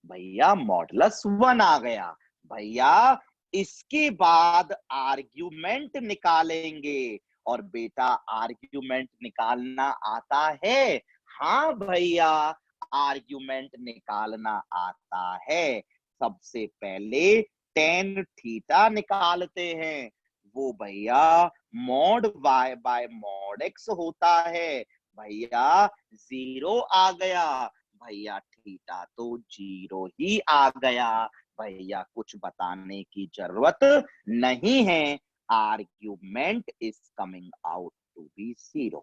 S1: भैया मॉडुलस 1 आ गया। भैया इसके बाद आर्ग्यूमेंट निकालेंगे, और बेटा आर्ग्यूमेंट निकालना आता है? हाँ भैया, आर्ग्यूमेंट निकालना आता है। सबसे पहले टेन थीटा निकालते हैं, वो भैया mod y bye mod x होता है। भैया 0 आ गया, भैया थीटा तो 0 ही आ गया। भैया कुछ बताने की जरूरत नहीं है, argument is coming out to be 0।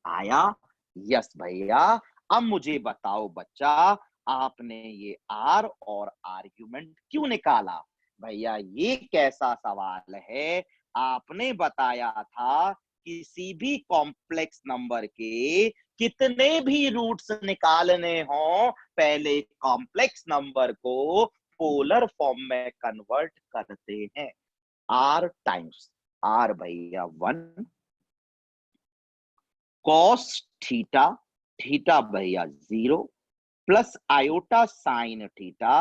S1: आया? यस भैया। अब मुझे बताओ बच्चा, आपने ये आर और आर्ग्यूमेंट क्यों निकाला? भैया ये कैसा सवाल है? आपने बताया था किसी भी कॉम्प्लेक्स नंबर के कितने भी रूट्स निकालने हो, पहले कॉम्प्लेक्स नंबर को पोलर फॉर्म में कन्वर्ट करते हैं। आर टाइम्स आर भैया 1 कॉस थीटा, थीटा भैया 0 प्लस आयोटा साइन थीटा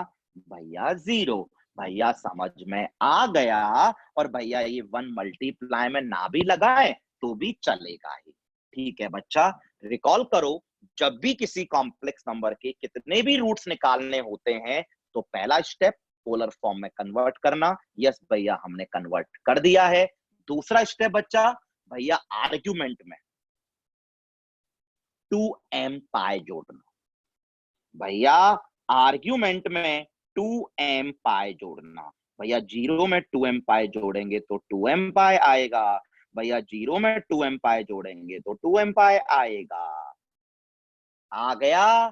S1: भैया 0। भैया समझ में आ गया। और भैया ये 1 मल्टीप्लाई में ना भी लगाए तो भी चलेगा ही। ठीक है बच्चा, रिकॉल करो, जब भी किसी कॉम्प्लेक्स नंबर के कितने भी रूट्स निकालने होते हैं तो पहला स्टेप पोलर फॉर्म में कन्वर्ट करना। यस भैया, हमने कन्वर्ट कर दिया है। दूसरा स्टेप बच्चा, भैया आर्ग्यूमेंट में 2m पाई जोड़ना। भैया आर्ग्यूमेंट में 2m पाई जोड़ना। भैया 0 में 2m पाई जोड़ेंगे तो 2m पाई आएगा। भैया 0 में 2m पाई जोड़ेंगे तो 2m पाई आएगा। आ गया?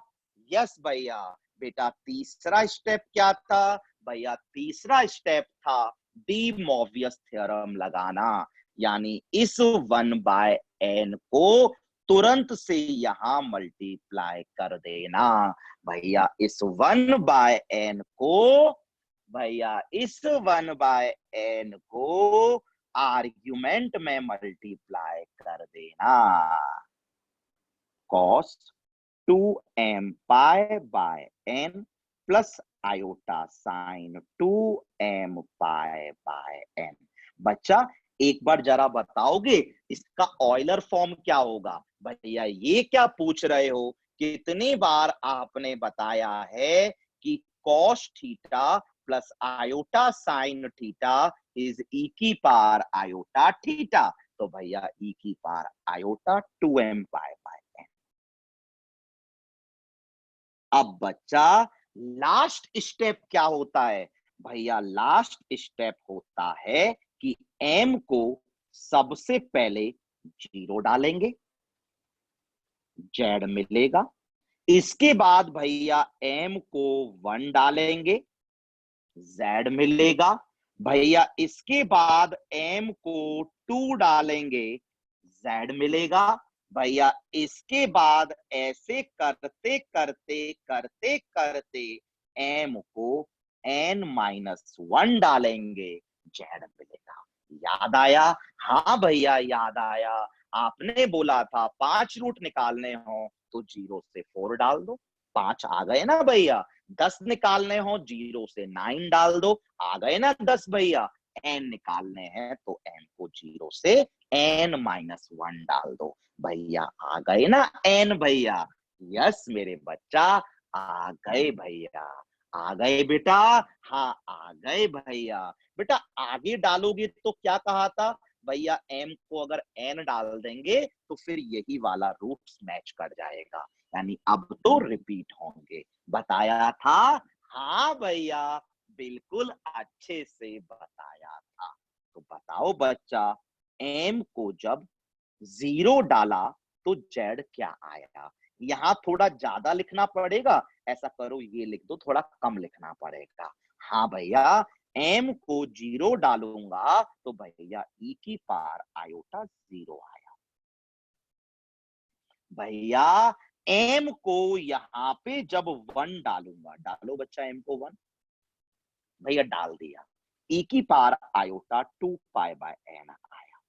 S1: यस भैया। बेटा तीसरा स्टेप क्या था? भैया तीसरा स्टेप था डी मोवियस थ्योरम लगाना, यानी इस 1 बाय n को तुरंत से यहां मल्टीप्लाई कर देना। भैया इस 1 बाय n को, भैया इस 1 बाय n को आर्ग्यूमेंट में मल्टीप्लाई कर देना। Cos 2m pi by n plus iota sign 2m pi by n। बच्चा एक बार जरा बताओगे इसका ऑयलर फॉर्म क्या होगा? भैया ये क्या पूछ रहे हो? कितनी बार आपने बताया है कि cos theta plus iota sine theta is e की पावर आयोटा थीटा। तो भैया ई की power iota 2m pi by n। अब बच्चा लास्ट स्टेप क्या होता है भैया? लास्ट स्टेप होता है कि m को सबसे पहले 0 डालेंगे, z मिलेगा। इसके बाद भैया m को 1 डालेंगे, z मिलेगा। भैया इसके बाद m को 2 डालेंगे, z मिलेगा। भैया इसके बाद ऐसे करते करते करते करते m को n-1 डालेंगे, z मिलेगा। याद आया? हाँ भैया याद आया। आपने बोला था 5 रूट निकालने हो तो 0 से 4 डाल दो, 5 आ गए ना भैया। 10 निकालने हो 0 से 9 डाल दो, आ गए ना 10 भैया। n निकालने हैं तो n को 0 से n-1 डाल दो, भैया आ गए ना n भैया। यस मेरे बच्चा, आ गए भैया, आ गए बेटा। हाँ आ गए भैया। बेटा आगे डालोगे तो क्या कहा था भैया? m को अगर n डाल देंगे तो फिर यही वाला रूट्स मैच कर जाएगा, यानी अब तो रिपीट होंगे। बताया था? हाँ भैया बिल्कुल अच्छे से बताया था। तो बताओ बच्चा, m को जब 0 डाला तो z क्या आया? यहाँ थोड़ा ज्यादा लिखना पड़ेगा, ऐसा करो ये लिख दो, थोड़ा कम लिखना पड़ेगा। हाँ भैया, m को 0 डालूंगा तो भैया e की पावर आयोटा 0 आया। भैया m को यहाँ पे जब 1 डालूंगा, डालो बच्चा m को 1, भैया डाल दिया, e की power iota 2 pi by n आया।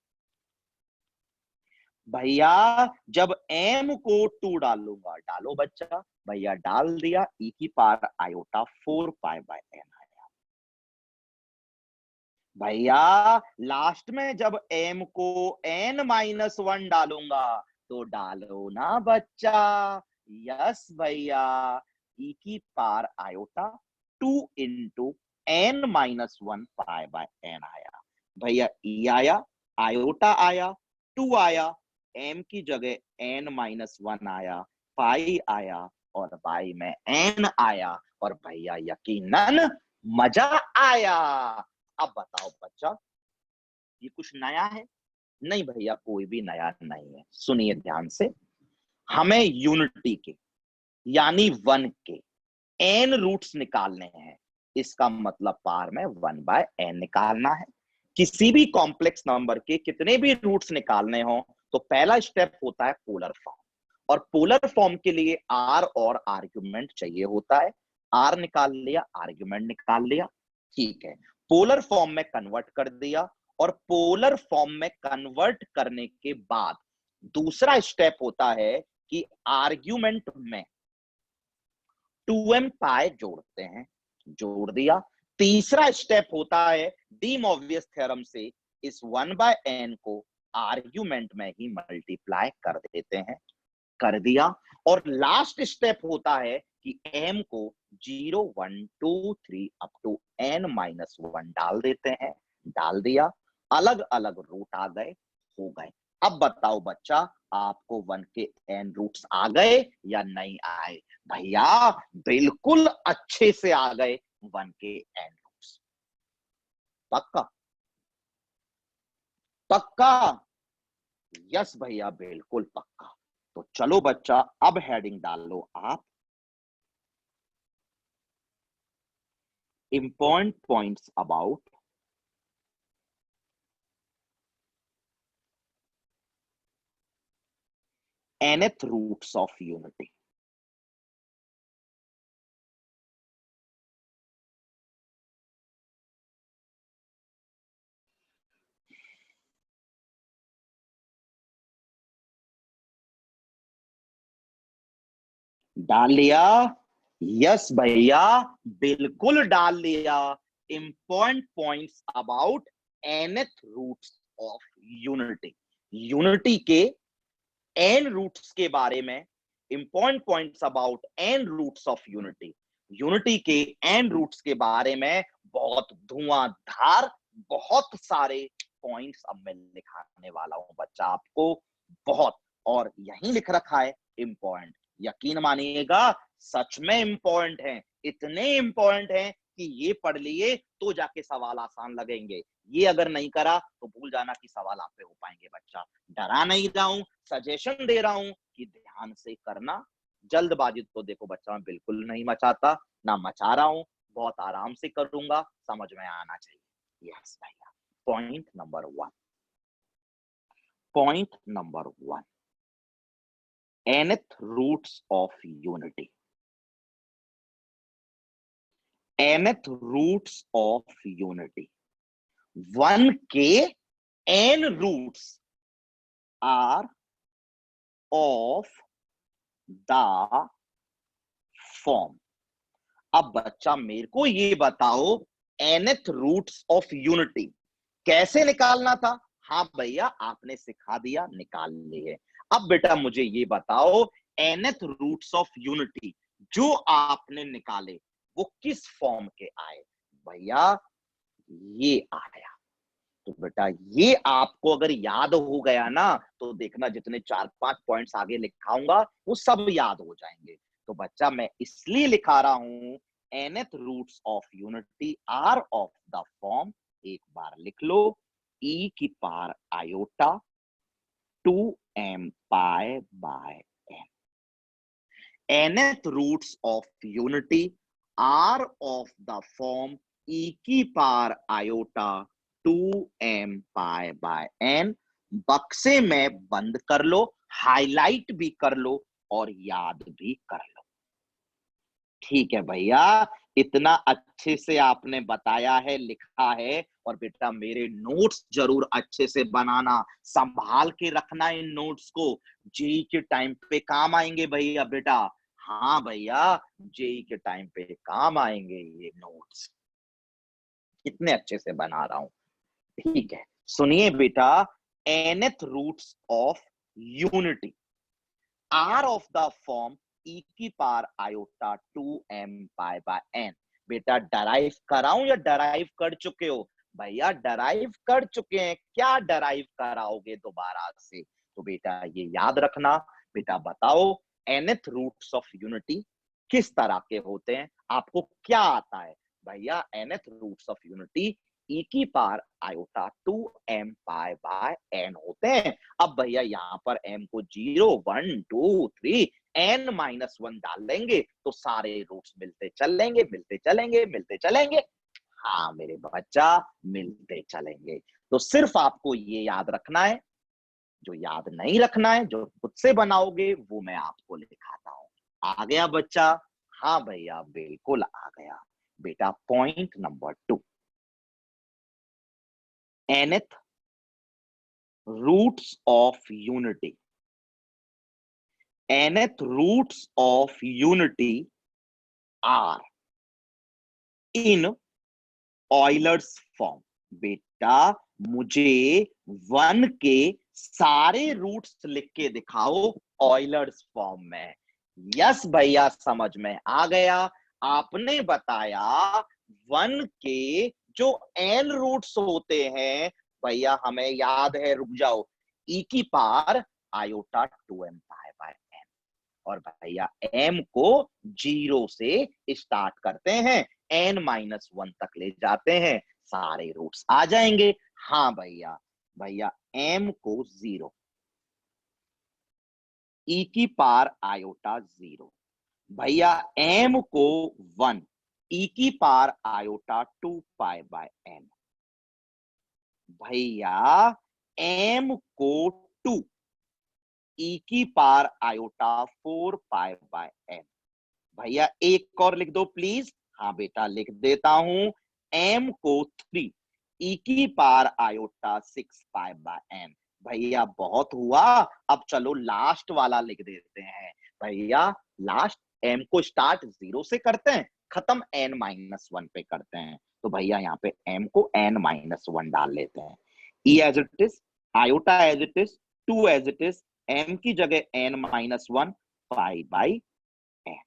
S1: भैया जब m को 2 डालूंगा, डालो बच्चा, भैया डाल दिया, e की power iota 4 pi by n आया। भैया लास्ट में जब m को n-1 डालूंगा तो डालो ना बच्चा। यस भैया, e की power iota 2 into n-1 pi by n आया। भैया e आया, आयोटा आया, 2 आया, m की जगह n-1 आया, पाई आया और बाई में n आया, और भैया यकीनन मजा आया। अब बताओ बच्चा, ये कुछ नया है? नहीं भैया, कोई भी नया नहीं है। सुनिए ध्यान से, हमें यूनिटी के यानी 1 के n रूट्स निकालने हैं। इसका मतलब पावर में 1 बाय n निकालना है। किसी भी कॉम्प्लेक्स नंबर के कितने भी रूट्स निकालने हो तो पहला स्टेप होता है पोलर फॉर्म, और पोलर फॉर्म के लिए r और आर्ग्यूमेंट चाहिए होता है। r निकाल लिया, आर्ग्यूमेंट निकाल लिया, ठीक है। पोलर फॉर्म में कन्वर्ट कर दिया, और पोलर फॉर्म में कन्वर्ट करने के बाद दूसरा स्टेप होता है कि आर्ग्यूमेंट में 2m पाई जोड़ते हैं, जोड़ दिया। तीसरा स्टेप होता है डी मोवियस थ्योरम से इस 1 बाय n को आर्ग्यूमेंट में ही मल्टीप्लाई कर देते हैं, कर दिया। और लास्ट स्टेप होता है कि m को 0 1 2 3 अप टू n-1 डाल देते हैं, डाल दिया। अलग अलग रूट आ गए, हो गए। अब बताओ बच्चा, आपको 1 के n रूट्स आ गए या नहीं आए? भैया बिल्कुल अच्छे से आ गए 1 के n रूट्स। पक्का? पक्का? यस भैया बिल्कुल पक्का। तो चलो बच्चा, अब हेडिंग डाल लो आप, important points about nth roots of unity। डाल लिया? यस भैया बिल्कुल डाल लिया। Important points about nth roots of unity, unity के n रूट्स के बारे में। Important points about n roots of unity, unity के n रूट्स के बारे में बहुत धुआंधार, बहुत सारे पॉइंट्स अब मैं लिखाने वाला हूं बच्चा आपको, बहुत। और यही लिख रखा है इंपॉर्टेंट, यकीन मानिएगा सच में इंपॉर्टेंट हैं, इतने इंपॉर्टेंट हैं कि ये पढ़ लिए तो जाके सवाल आसान लगेंगे। ये अगर नहीं करा तो भूल जाना कि सवाल आप पे हो पाएंगे बच्चा। डरा नहीं रहा हूं, सजेशन दे रहा हूं कि ध्यान से करना। जल्दबाजी तो देखो बच्चा मैं बिल्कुल नहीं मचाता, ना मचा रहा हूं, बहुत आराम से करूंगा, समझ में आना चाहिए। यस भैया। Point number one, point number one, nth roots of unity, nth roots of unity, one के n roots are of the form। अब बच्चा मेरे को ये बताओ nth roots of unity कैसे निकालना था। हाँ भैया आपने सिखा दिया, निकाल लिए। अब बेटा मुझे ये बताओ nth roots of unity जो आपने निकाले वो किस फॉर्म के आए। भैया ये आया। तो बेटा ये आपको अगर याद हो गया ना तो देखना जितने 4-5 पॉइंट्स आगे लिखाऊंगा वो सब याद हो जाएंगे। तो बच्चा मैं इसलिए लिखा रहा हूं nth roots of unity are of the form, एक बार लिख लो, e की power iota 2m pi by n। nth roots of unity are of the form e की power iota 2m pi by n। बक्से में बंद कर लो, हाईलाइट भी कर लो और याद भी कर लो। ठीक है भैया, इतना अच्छे से आपने बताया है, लिखा है। और बेटा मेरे नोट्स जरूर अच्छे से बनाना, संभाल के रखना इन नोट्स को, जेई के टाइम पे काम आएंगे भैया बेटा। हाँ भैया जेई के टाइम पे काम आएंगे ये नोट्स, इतने अच्छे से बना रहा हूं। ठीक है सुनिए बेटा, nth roots of unity are of the form e की power iota 2m pi by n। बेटा डराइव कराऊं या डराइव कर चुके हो। भैया डराइव कर चुके हैं, क्या डराइव कराओगे दोबारा से। तो बेटा ये याद रखना। बेटा बताओ nth roots of unity किस तरह के होते हैं, आपको क्या आता है। भैया nth roots of unity e की power iota 2m pi by n होते हैं। अब भैया यहाँ पर m को 0 1 2 3 n माइनस 1 डाल देंगे तो सारे रूट्स मिलते चलेंगे, मिलते चलेंगे, मिलते चलेंगे। हाँ मेरे बच्चा मिलते चलेंगे। तो सिर्फ आपको ये याद रखना है, जो याद नहीं रखना है जो खुद से बनाओगे वो मैं आपको लिखाता हूं। आ गया बच्चा। हाँ भैया बिल्कुल आ गया। बेटा point number 2, nth roots of unity, nth roots of unity are in Euler's form। बेटा मुझे वन के सारे रूट्स लिख के दिखाओ ऑयलर्स फॉर्म में। यस भैया समझ में आ गया। आपने बताया वन के जो एन रूट्स होते हैं भैया हमें याद है, रुक जाओ, ई की power iota 2m pi by n। और भैया m को 0 से स्टार्ट करते हैं, n माइनस 1 तक ले जाते हैं, सारे रूट्स आ जाएंगे। हाँ भैया, भैया m को 0, e की पावर आयोटा 0, भैया m को 1, e की power iota 2 pi by n, भैया m को 2, e की power iota 4 pi by n। भैया एक और लिख दो प्लीज। हाँ बेटा लिख देता हूं, m को 3, e की power iota 6 pi by n। भैया बहुत हुआ, अब चलो लास्ट वाला लिख देते हैं। भैया लास्ट m को स्टार्ट 0 से करते हैं, खत्म n माइनस 1 पे करते हैं। तो भैया यहाँ पे m को n माइनस 1 डाल लेते हैं, e as it is, iota as it is, 2 as it is, m की जगह n minus 1 pi by n।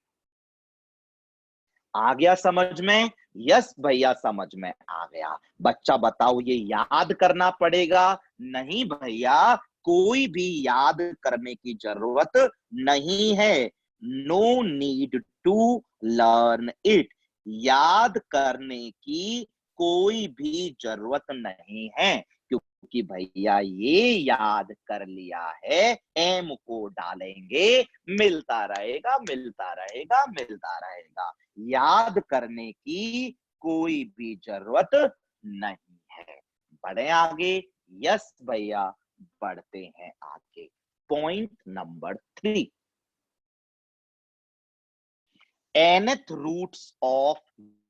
S1: आ गया समझ में? यस भैया समझ में आ गया। बच्चा बताओ ये याद करना पड़ेगा? नहीं भैया कोई भी याद करने की जरूरत नहीं है, no need to learn it, याद करने की कोई भी जरूरत नहीं है, क्योंकि भैया ये याद कर लिया है, एम को डालेंगे, मिलता रहेगा मिलता रहेगा मिलता रहेगा, याद करने की कोई भी जरूरत नहीं है। बढ़े आगे, यस भैया, बढ़ते हैं आगे। Point number 3, nth roots of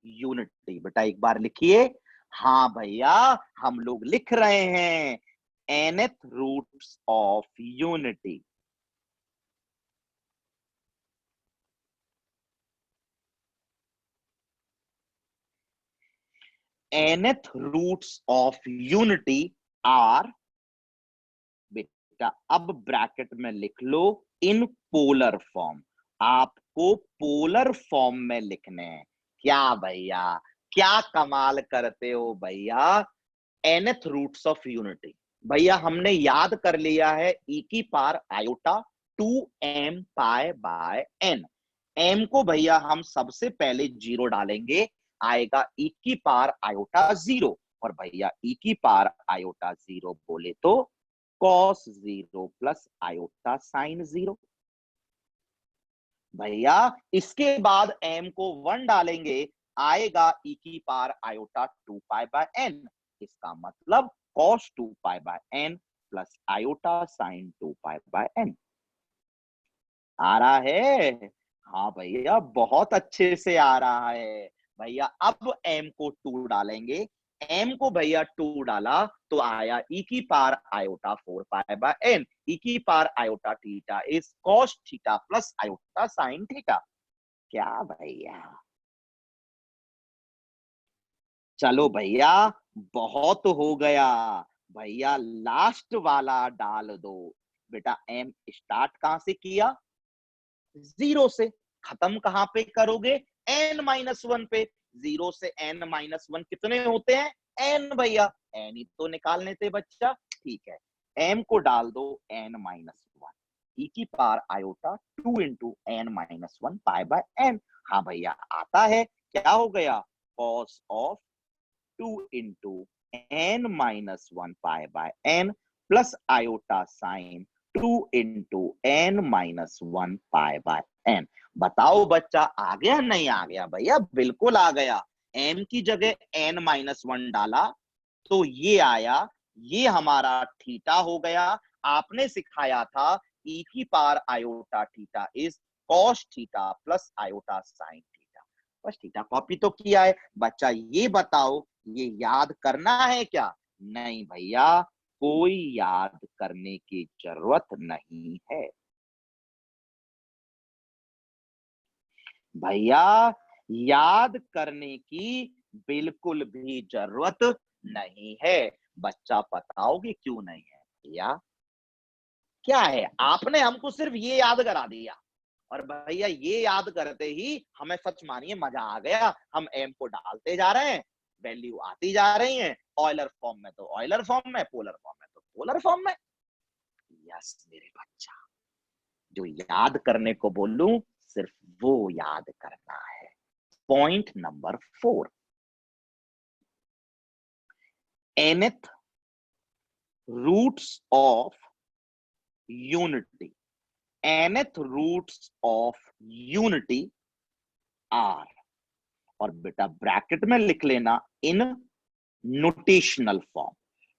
S1: unity. बेटा एक बार लिखिए, हाँ भैया हम लोग लिख रहे हैं, nth roots of unity. nth roots of unity are, बेटा अब ब्रैकेट में लिख लो, इन पोलर फॉर्म। आपको पोलर फॉर्म में लिखने हैं। क्या भैया, क्या कमाल करते हो भैया, nth रूट्स ऑफ यूनिटी। भैया हमने याद कर लिया है e की power iota 2m pi by n। m को भैया हम सबसे पहले जीरो डालेंगे, आएगा e की पावर आयोटा जीरो, और भैया e की पावर आयोटा जीरो बोले तो cos zero plus iota sine zero. भैया इसके बाद m को 1 डालेंगे, आएगा e की power iota 2 pi by n। इसका मतलब cos 2 pi by n plus iota sign 2 pi by n। आ रहा है? हाँ भैया बहुत अच्छे से आ रहा है। भैया अब m को 2 डालेंगे, m को भैया 2 डाला तो आया e की power iota 4 pi by n। e की power iota theta is cos theta plus iota sine theta. क्या भैया, चलो भैया बहुत हो गया, भैया लास्ट वाला डाल दो। बेटा m स्टार्ट कहां से किया, जीरो से, खत्म कहां पे करोगे, n-1 पे। जीरो से n-1 कितने होते हैं, n भैया, n ही तो निकालने थे बच्चा। ठीक है, m को डाल दो n-1, e की power iota 2 into n-1 pi by n। हाँ भैया आता है, क्या हो गया, cos of 2 into n-1 pi by n plus iota sign 2 into n-1 pi by n। बताओ बच्चा आ गया नहीं आ गया, भैया बिल्कुल आ गया। m की जगह n-1 डाला तो ये आया, ये हमारा थीटा हो गया। आपने सिखाया था e की power iota theta is cos theta plus iota sine theta. बस थीटा कॉपी तो किया है बच्चा, ये बताओ ये याद करना है क्या, नहीं भैया कोई याद करने की जरूरत नहीं है। भैया याद करने की बिल्कुल भी जरूरत नहीं है। बच्चा बताओगे क्यों नहीं है भैया, क्या है, आपने हमको सिर्फ ये याद करा दिया, और भैया ये याद करते ही हमें सच मानिए मजा आ गया। हम एम को डालते जा रहे हैं, वैल्यू आती जा रही है, ऑयलर फॉर्म में तो ऑयलर फॉर्म में, पोलर फॉर्म में तो पोलर फॉर्म में। यस मेरे बच्चा, जो याद करने को बोलूं सिर्फ वो याद करना है। Point number 4, nth roots of unity. nth roots of unity are, और बेटा ब्रैकेट में लिख लेना इन नोटेशनल फॉर्म।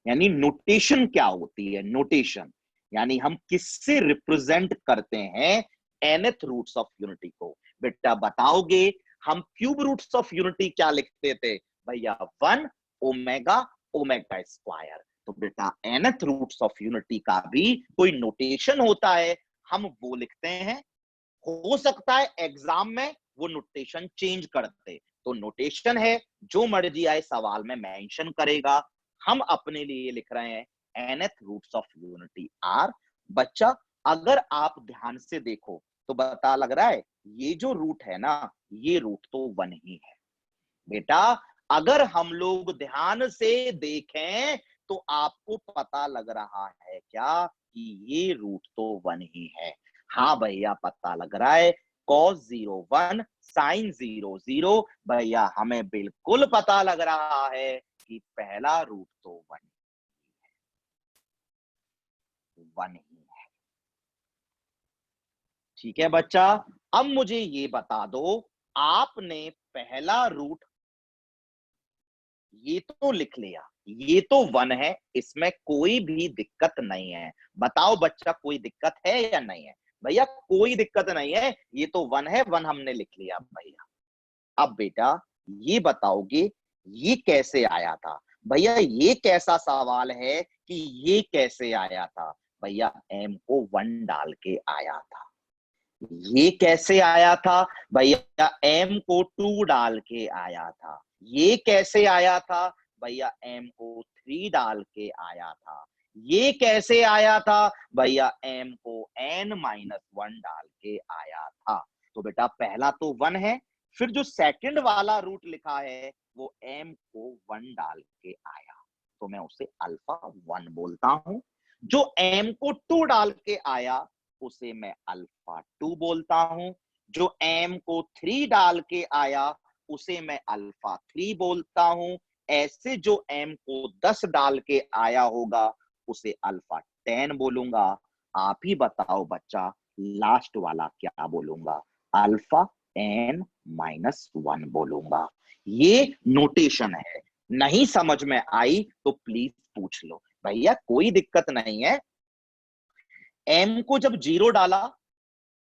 S1: यानी नोटेशन क्या होती है, नोटेशन यानी हम किससे रिप्रेजेंट करते हैं nth रूट्स ऑफ यूनिटी को। बेटा बताओगे, हम क्यूब रूट्स ऑफ यूनिटी क्या लिखते थे भैया, 1 ओमेगा ओमेगा स्क्वायर। तो बेटा nth रूट्स ऑफ यूनिटी का भी कोई नोटेशन होता है, हम वो लिखते हैं। हो सकता है एग्जाम में वो नोटेशन चेंज करते, तो नोटेशन है जो मर्जी आए सवाल में मेंशन करेगा। हम अपने लिए लिख रहे हैं nth roots of unity are. बच्चा अगर आप ध्यान से देखो तो बता लग रहा है ये जो रूट है ना, ये रूट तो 1 ही है। बेटा अगर हम लोग ध्यान से देखें तो आपको पता लग रहा है क्या कि ये रूट तो 1 ही है। हाँ भैया पता लग रहा है, cos 0 1, sin 0 0। भैया हमें बिल्कुल पता लग रहा है कि पहला रूट तो 1 ही है। ठीक है बच्चा, अब मुझे ये बता दो, आपने पहला रूट ये तो लिख लिया, ये तो 1 है, इसमें कोई भी दिक्कत नहीं है। बताओ बच्चा, कोई दिक्कत है या नहीं है? भैया कोई दिक्कत नहीं है, ये तो 1 है, 1 हमने लिख लिया भैया। अब बेटा ये बताओगे ये कैसे आया था? भैया ये कैसा सवाल है कि ये कैसे आया था? भैया m को 1 डाल के आया था। ये कैसे आया था? भैया m को 2 डाल के आया था। ये कैसे आया था? भैया m को 3 डाल के आया था। ये कैसे आया था? भैया m को n-1 डाल के आया था। तो बेटा पहला तो 1 है, फिर जो सेकंड वाला रूट लिखा है वो m को 1 डाल के आया, तो मैं उसे अल्फा 1 बोलता हूं। जो m को 2 डाल के आया उसे मैं अल्फा 2 बोलता हूं। जो m को 3 डाल के आया उसे मैं अल्फा 3 बोलता हूं। ऐसे जो m को 10 डाल के आया होगा उसे अल्फा 10 बोलूंगा। आप ही बताओ बच्चा, लास्ट वाला क्या बोलूंगा? अल्फा n-1 बोलूंगा। ये नोटेशन है, नहीं समझ में आई तो प्लीज पूछ लो। भैया कोई दिक्कत नहीं है, m को जब 0 डाला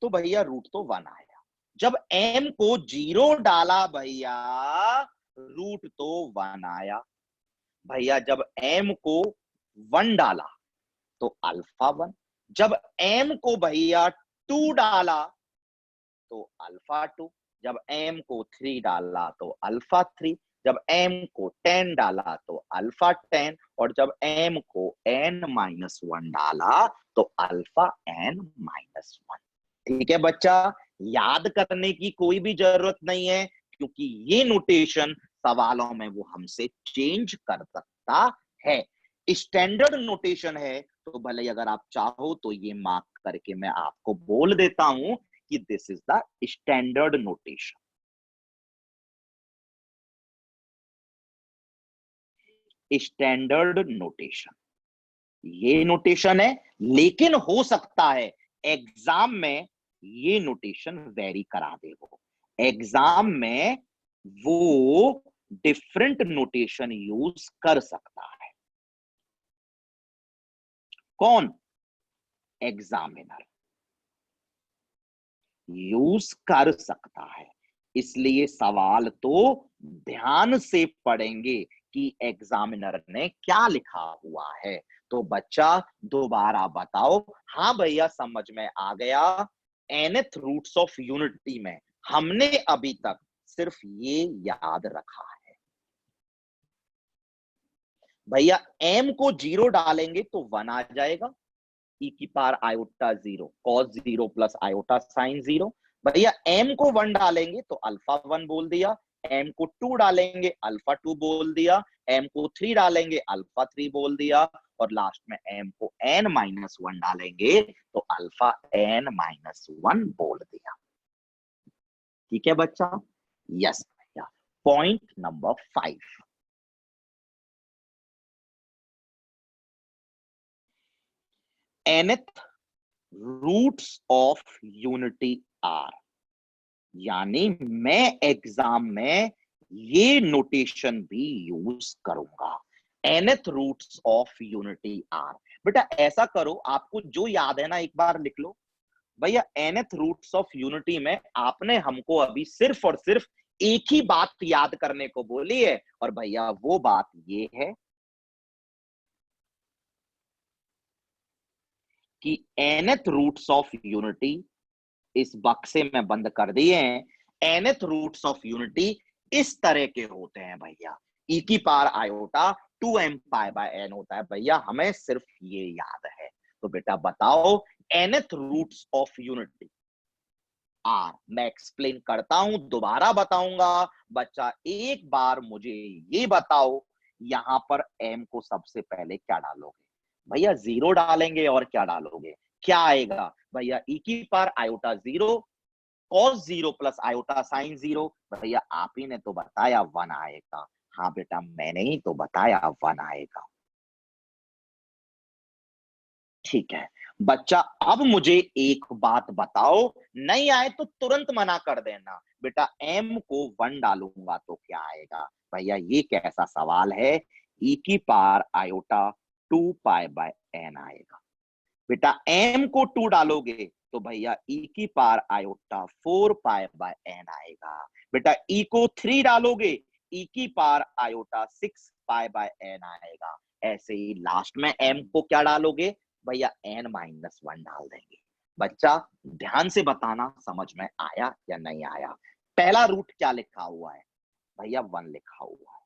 S1: तो भैया रूट तो 1 आया। जब m को 0 डाला भैया रूट तो 1 आया। भैया जब m को 1 डाला तो अल्फा 1। जब m को भैया 2 डाला तो अल्फा 2। जब m को 3 डाला तो अल्फा 3। जब m को 10 डाला तो अल्फा 10। और जब m को n-1 डाला तो अल्फा n-1। ठीक है बच्चा, याद करने की कोई भी जरूरत नहीं है, क्योंकि ये नोटेशन सवालों में वो हमसे चेंज कर सकता है। स्टैंडर्ड नोटेशन है, तो भले अगर आप चाहो तो ये मार्क करके मैं आपको बोल देता हूं कि this is the standard notation. Standard notation ये नोटेशन है, लेकिन हो सकता है एग्जाम में ये नोटेशन वेरी करा दे। वो एग्जाम में वो डिफरेंट नोटेशन यूज कर सकता है। कौन? एग्जामिनर यूज कर सकता है। इसलिए सवाल तो ध्यान से पढ़ेंगे कि एग्जामिनर ने क्या लिखा हुआ है। तो बच्चा दोबारा बताओ। हाँ भैया समझ में आ गया। nth रूट्स ऑफ यूनिटी में हमने अभी तक सिर्फ ये याद रखा है, भैया m को 0 डालेंगे तो 1 आ जाएगा, e की power iota 0 cos 0 plus iota sign 0। भैया m को 1 डालेंगे तो अल्फा 1 बोल दिया। m को 2 डालेंगे अल्फा 2 बोल दिया। m को 3 डालेंगे अल्फा 3 बोल दिया। और लास्ट में m को n-1 डालेंगे तो अल्फा n-1 बोल दिया। ठीक है बच्चा? यस भैया। Point number 5, nth roots of unity are, यानी मैं एग्जाम में ये नोटेशन भी यूज करूंगा। nth roots of unity are. बेटा ऐसा करो, आपको जो याद है ना एक बार लिख लो। भैया nth रूट्स ऑफ यूनिटी में आपने हमको अभी सिर्फ और सिर्फ एक ही बात याद करने को बोली है, और भैया वो बात ये है कि nth रूट्स ऑफ यूनिटी इस बक्से में बंद कर दिए हैं। nth रूट्स ऑफ यूनिटी इस तरह के होते हैं भैया, e की power iota 2m pi by n होता है। भैया हमें सिर्फ ये याद है। तो बेटा बताओ nth roots of unity are. मैं एक्सप्लेन करता हूं, दोबारा बताऊंगा। बच्चा एक बार मुझे ये बताओ, यहां पर m को सबसे पहले क्या डालोगे? भैया 0 डालेंगे, और क्या डालोगे? क्या आएगा? भैया e की power iota 0 cos 0 plus iota sign 0, भैया आप ही ने तो बताया 1 आएगा। हाँ बेटा मैंने ही तो बताया 1 आएगा। ठीक है बच्चा, अब मुझे एक बात बताओ, नहीं आए तो तुरंत मना कर देना। बेटा m को 1 डालूंगा तो क्या आएगा? भैया ये कैसा सवाल है, e की power iota 2 pi by n आएगा। बेटा m को 2 डालोगे तो भैया e की power iota 4 pi by n आएगा। बेटा e को 3 डालोगे, e की power iota 6 pi by n आएगा। ऐसे ही लास्ट में m को क्या डालोगे? भैया n माइनस 1 डाल देंगे। बच्चा ध्यान से बताना समझ में आया या नहीं आया। पहला रूट क्या लिखा हुआ है? भैया 1 लिखा हुआ है।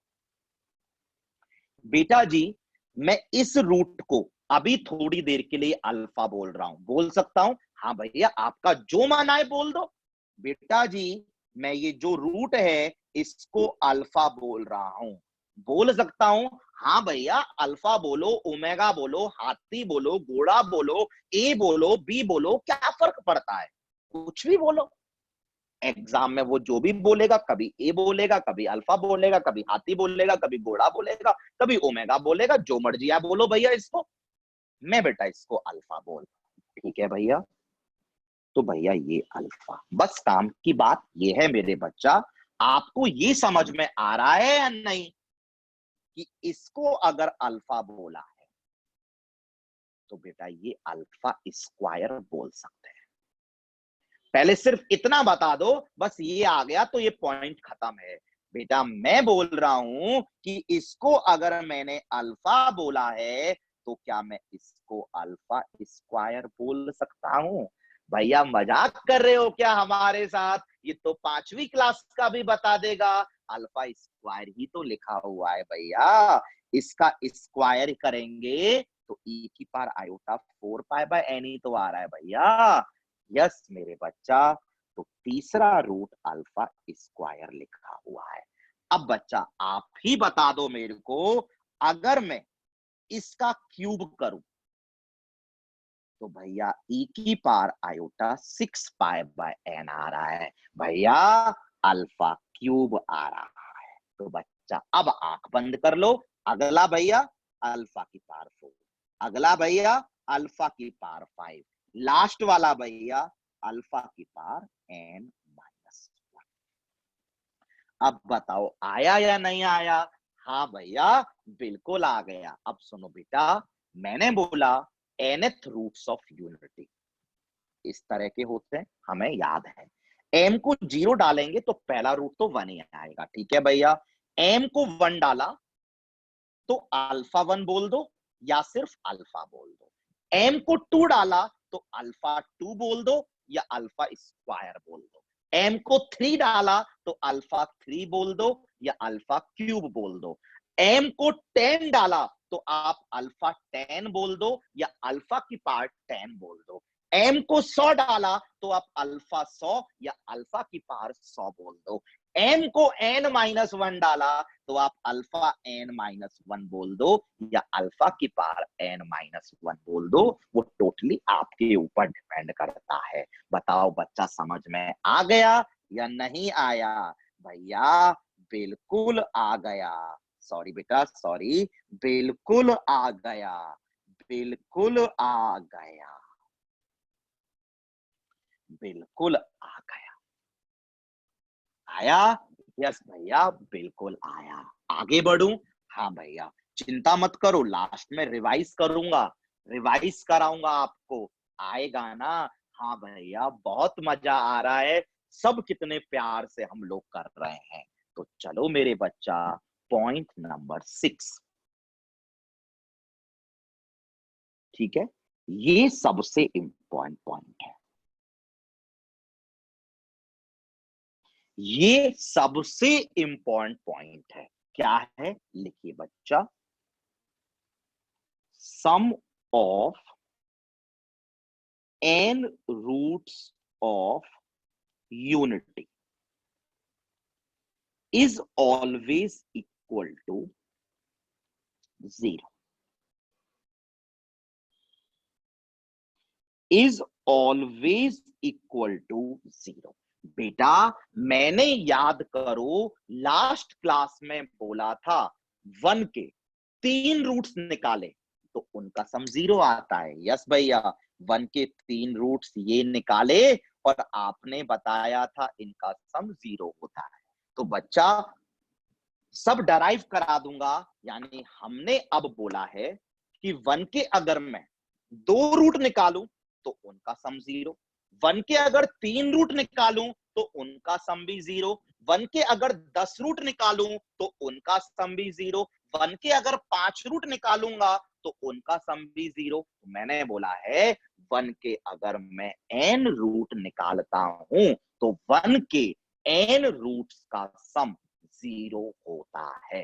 S1: बेटा जी मैं इस रूट को अभी थोड़ी देर के लिए अल्फा बोल रहा हूं, बोल सकता हूं? हाँ भैया आपका जो माना है बोल दो। बेटा जी मैं ये जो रूट है इसको अल्फा बोल रहा हूं, बोल सकता हूं? हाँ भैया अल्फा बोलो, ओमेगा बोलो, हाथी बोलो, घोड़ा बोलो, ए बोलो, बी बोलो, क्या फर्क पड़ता है? कुछ भी बोलो। एग्जाम में वो जो भी बोलेगा, कभी ए बोलेगा, कभी अल्फा बोलेगा, कभी हाथी बोलेगा, कभी घोड़ा बोलेगा, कभी ओमेगा बोलेगा, जो मर्जी आप बोलो भैया इसको। मैं बेटा इसको अल्फा बोल, ठीक है भैया? तो भैया ये अल्फा, बस काम की बात ये है मेरे बच्चा, आपको ये समझ में आ रहा है या नहीं कि इसको अगर अल्फा बोला है तो बेटा ये अल्फा स्क्वायर बोल सकते हैं। पहले सिर्फ इतना बता दो, बस ये आ गया तो ये पॉइंट खत्म है। बेटा मैं बोल रहा हूं कि इसको अगर मैंने अल्फा बोला है तो क्या मैं इसको अल्फा स्क्वायर बोल सकता हूं? भैया मजाक कर रहे हो क्या हमारे साथ? ये तो 5वीं क्लास का भी बता देगा। अल्फा स्क्वायर ही तो लिखा हुआ है भैया, इसका स्क्वायर करेंगे तो ई की power iota 4 pi by n ही तो आ रहा है भैया। यस मेरे बच्चा, तो तीसरा रूट अल्फा स्क्वायर लिखा हुआ है। अब बच्चा आप ही बता दो मेरे को, अगर मैं इसका क्यूब करूं तो भैया ई की power iota 6 pi by n आ रहा है। भैया अल्फा क्यूब आ रहा है। तो बच्चा अब आंख बंद कर लो। अगला भैया अल्फा की पावर 4, अगला भैया अल्फा की पावर 5, लास्ट वाला भैया अल्फा की पावर n माइनस 1। अब बताओ आया या नहीं आया? हाँ भैया बिल्कुल आ गया। अब सुनो बेटा, मैंने बोला nth रूट्स ऑफ यूनिटी इस तरह के होते हैं, हमें याद है। m को 0 डालेंगे तो पहला रूट तो 1 ही आएगा, ठीक है भैया? m को 1 डाला तो अल्फा 1 बोल दो या सिर्फ अल्फा बोल दो। m को 2 डाला तो अल्फा 2 बोल दो या अल्फा स्क्वायर बोल दो। m को 3 डाला तो अल्फा 3 बोल दो या अल्फा क्यूब बोल दो। m को 10 डाला तो आप अल्फा 10 बोल दो या अल्फा की पावर 10 बोल दो। m को 100 डाला तो आप अल्फा 100 या अल्फा की पावर 100 बोल दो। m को n माइनस 1 डाला तो आप अल्फा n माइनस 1 बोल दो या अल्फा की पावर n माइनस 1 बोल दो। वो टोटली आपके ऊपर डिपेंड करता है। बताओ बच्चा समझ में आ गया या नहीं आया? भैया बिल्कुल आ गया। सॉरी बेटा सॉरी, बिल्कुल आ गया, बिल्कुल आ गया, बिल्कुल आ गया। आया? यस भैया बिल्कुल आया। आगे बढ़ूं? हाँ भैया चिंता मत करो, लास्ट में रिवाइज करूंगा, रिवाइज कराऊंगा आपको। आएगा ना? हाँ भैया बहुत मजा आ रहा है, सब कितने प्यार से हम लोग कर रहे हैं। तो चलो मेरे बच्चा, पॉइंट नंबर 6, ठीक है? ये सबसे इंपॉर्टेंट पॉइंट है, ये सबसे इंपॉर्टेंट पॉइंट है। क्या है? लिखिए बच्चा, sum of n roots of unity is always equal to 0, is always equal to 0। बेटा मैंने याद करो लास्ट क्लास में बोला था 1 के 3 रूट्स निकाले तो उनका सम 0 आता है। यस भैया, 1 के 3 रूट्स ये निकाले और आपने बताया था इनका सम 0 होता है। तो बच्चा सब डराइव करा दूंगा, यानी हमने अब बोला है कि 1 के अगर मैं 2 रूट निकालूं तो उनका सम 0, 1 के अगर 3 रूट निकालूं तो उनका सम भी 0, 1 के अगर 10 रूट निकालूं तो उनका सम भी 0, 1 के अगर 5 रूट निकालूंगा तो उनका सम भी 0। मैंने बोला है 1 के अगर मैं n रूट निकालता हूं तो 1 के n रूट्स का सम 0 होता है।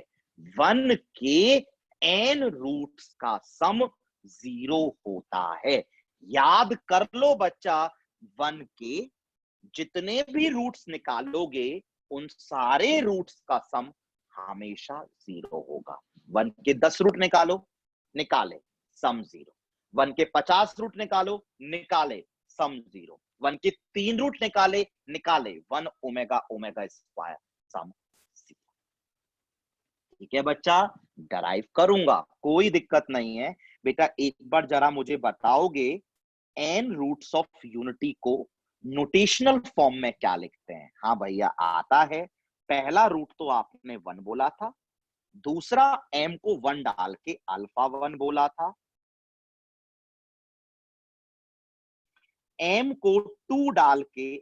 S1: 1 के n रूट्स का सम 0 होता है। याद कर लो बच्चा, 1 के जितने भी रूट्स निकालोगे उन सारे रूट्स का सम हमेशा 0 होगा। 1 के 10 रूट निकालो, निकाले, सम 0। 1 के 50 रूट निकालो, निकाले, सम 0। 1 के 3 रूट निकाले, निकाले 1 ओमेगा ओमेगा स्क्वायर, सम 0। ठीक है बच्चा, डराइव करूंगा, कोई दिक्कत नहीं है। बेटा एक बार जरा मुझे बताओगे एन रूट्स ऑफ यूनिटी को नोटेशनल फॉर्म में क्या लिखते हैं? हाँ भैया आता है। पहला रूट तो आपने 1 बोला था, दूसरा एम को 1 डाल के अल्फा 1 बोला था, एम को 2 डाल के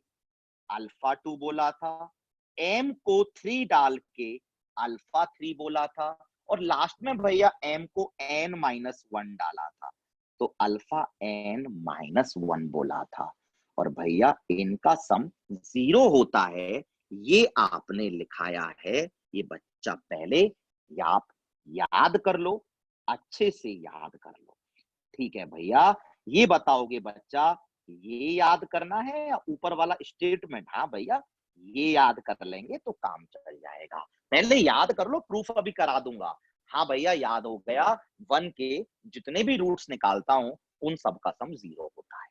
S1: अल्फा 2 बोला था, एम को 3 डाल के अल्फा 3 बोला था, और लास्ट में भैया एम को n माइनस 1 डाला था तो अल्फा n माइनस 1 बोला था। और भैया इनका सम 0 होता है, ये आपने लिखाया है। ये बच्चा पहले आप याद कर लो, अच्छे से याद कर लो। ठीक है भैया, ये बताओगे बच्चा ये याद करना है या ऊपर वाला स्टेटमेंट? हाँ भैया ये याद कर लेंगे तो काम चल जाएगा। पहले याद कर लो, प्रूफ अभी करा दूंगा। हाँ भैया याद हो गया, 1 के जितने भी रूट्स निकालता हूं उन सब का सम 0 होता है।